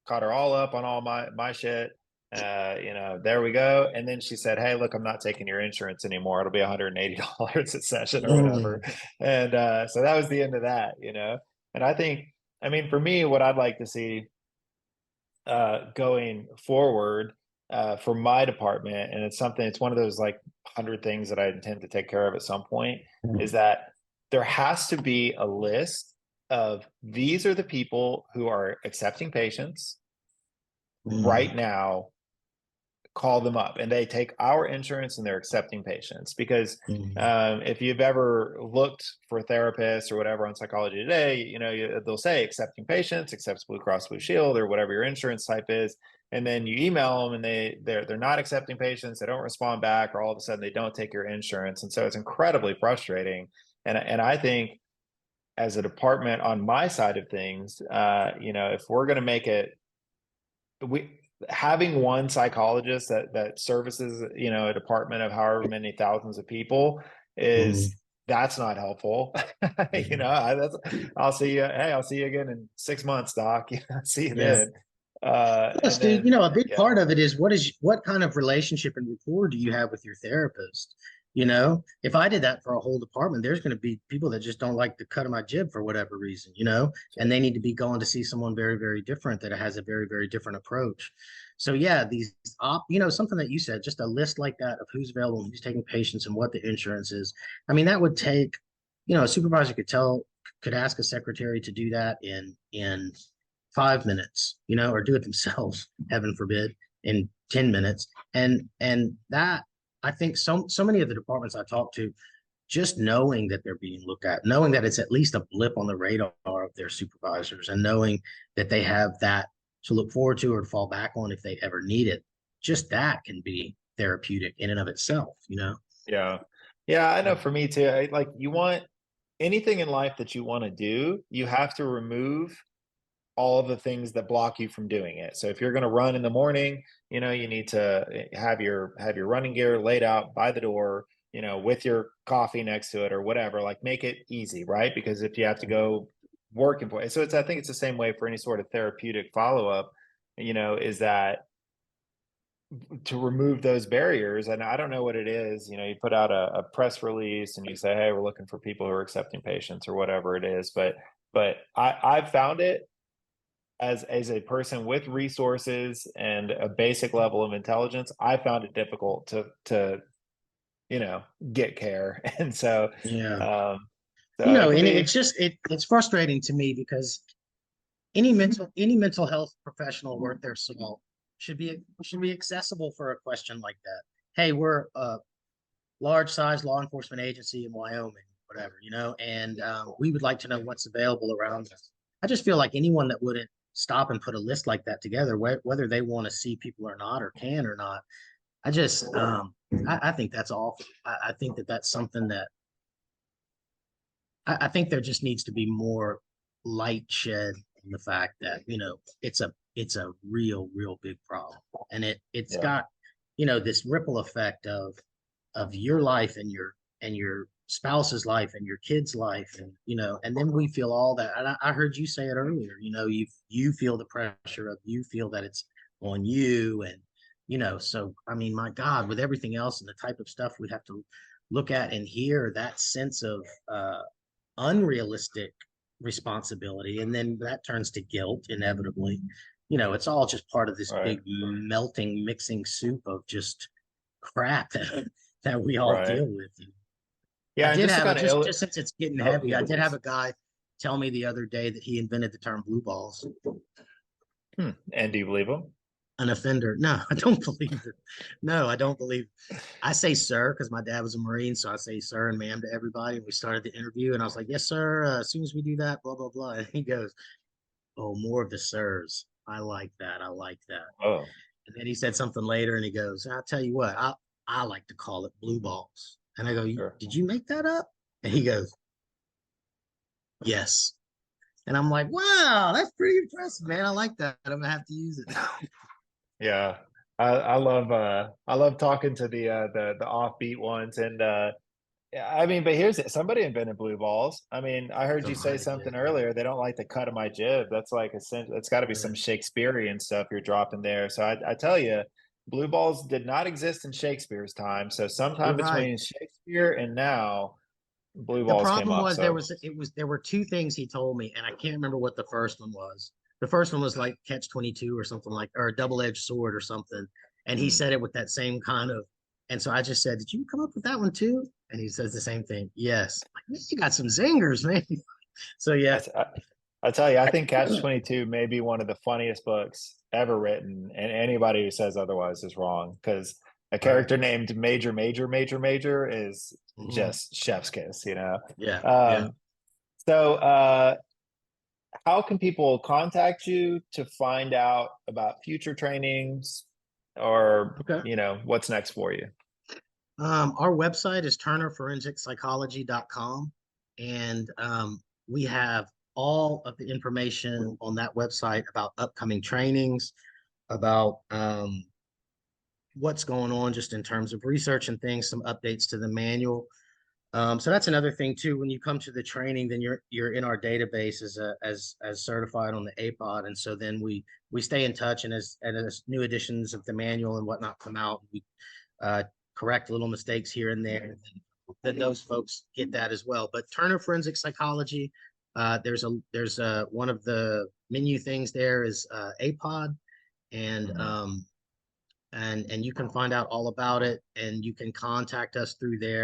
caught her all up on all my shit. There we go. And then she said, "Hey, look, I'm not taking your insurance anymore. It'll be $180 a session or whatever." Mm, And so that was the end of that. And I think, I mean, for me, what I'd like to see going forward for my department, and it's one of those like 100 things that I intend to take care of at some point, is that there has to be a list of these are the people who are accepting patients mm, right now. Call them up and they take our insurance and they're accepting patients because mm, if you've ever looked for therapists or whatever on Psychology Today, they'll say accepting patients, accepts Blue Cross Blue Shield or whatever your insurance type is, and then you email them and they're not accepting patients, they don't respond back, or all of a sudden they don't take your insurance, and so it's incredibly frustrating. And I think as a department on my side of things, if we're going to make it, we having one psychologist that services a department of however many thousands of people mm, is that's not helpful. mm. I'll see you, hey, I'll see you again in 6 months, doc. See you Yeah. then. Plus, And dude, then a big yeah. part of it is what kind of relationship and rapport do you have with your therapist? If I did that for a whole department, there's going to be people that just don't like the cut of my jib for whatever reason, and Sure. they need to be going to see someone very, very different that has a very, very different approach. So yeah, something that you said, just a list like that of who's available, who's taking patients, and what the insurance is. I mean, that would take, a supervisor could ask a secretary to do that in 5 minutes, or do it themselves, heaven forbid, in 10 minutes. And that I think so many of the departments I talk to, just knowing that they're being looked at, knowing that it's at least a blip on the radar of their supervisors, and knowing that they have that to look forward to or to fall back on if they ever need it, just that can be therapeutic in and of itself. Yeah. Yeah, I know for me too. Like you want anything in life that you want to do, you have to remove all of the things that block you from doing it. So if you're going to run in the morning, you need to have your running gear laid out by the door, with your coffee next to it or whatever. Like make it easy, right? Because if you have to go work and play, so I think it's the same way for any sort of therapeutic follow up. Is that to remove those barriers. And I don't know what it is. You put out a press release and you say, hey, we're looking for people who are accepting patients or whatever it is. But I've found it as a person with resources and a basic level of intelligence, I found it difficult to you know get care. And Yeah. um so it can And be it's frustrating to me because any mental health professional worth their salt should be accessible for a question like that. Hey, we're a large size law enforcement agency in Wyoming, whatever, and we would like to know what's available around us. I just feel like anyone that wouldn't stop and put a list like that together, whether they want to see people or not, or can or not, I just I think that's awful. I think that that's something that I think there just needs to be more light shed on the fact that it's a real big problem, and it's yeah, got this ripple effect of your life and your spouse's life and your kid's life, and then we feel all that. And I heard you say it earlier. You feel the pressure of, you feel that it's on you, and so I mean, my God, with everything else and the type of stuff we have to look at and hear, that sense of unrealistic responsibility, and then that turns to guilt inevitably. It's all just part of this right, big melting mixing soup of just crap that we all right. deal with. I Yeah, and did just to have it, kind of just since it's getting oh heavy, yeah, I did have please. a guy tell me the other day that he invented the term blue balls. And do you believe them? An offender. No, I don't believe it. No, I don't believe. I say sir because my dad was a Marine, so I say sir and ma'am to everybody. We started the interview, and I was like, "Yes, sir. As soon as we do that, blah blah blah." And he goes, "Oh, more of the sirs. I like that. I like that." Oh, And then he said something later, and he goes, "I'll tell you what. I like to call it blue balls." And I go, sure. "Did you make that up?" And he goes, "Yes." And I'm like, "Wow, that's pretty impressive, man. I like that. I'm gonna have to use it." Yeah. I love talking to the offbeat ones. And yeah, I mean, but here's it. Somebody invented blue balls. I mean, I heard you say Somebody something did, yeah. earlier. They don't like the cut of my jib. That's like it's got to be Yeah. some Shakespearean stuff you're dropping there. So I tell you, blue balls did not exist in Shakespeare's time. So You're sometime right. between Shakespeare and now, blue The balls came problem up. was So there were two things he told me, and I can't remember what the first one was. The first one was like catch 22 or something like, or a double-edged sword or something. And he mm, said it with that same kind of, and so I just said, "Did you come up with that one too?" And he says the same thing. Yes. I'm like, "Man, you got some zingers, man." So I, yeah. I, I tell you, I think Catch 22 may be one of the funniest books ever written, and anybody who says otherwise is wrong because a Right. character named Major is Mhm. just chef's kiss, you know. Yeah. Yeah. Um, so, how can people contact you to find out about future trainings or, Okay. what's next for you? Our website is turnerforensic.psychology.com, and we have all of the information on that website about upcoming trainings, about what's going on just in terms of research and things, some updates to the manual. So that's another thing too. When you come to the training, then you're in our database as certified on the APOD, and so then we stay in touch, and as new editions of the manual and whatnot come out, we uh, correct little mistakes here and there. Then those folks get that as well. But Turner Forensic Psychology, there's one of the menu things there is APOD, and Mhm. um, and you can find out all about it, and you can contact us through there.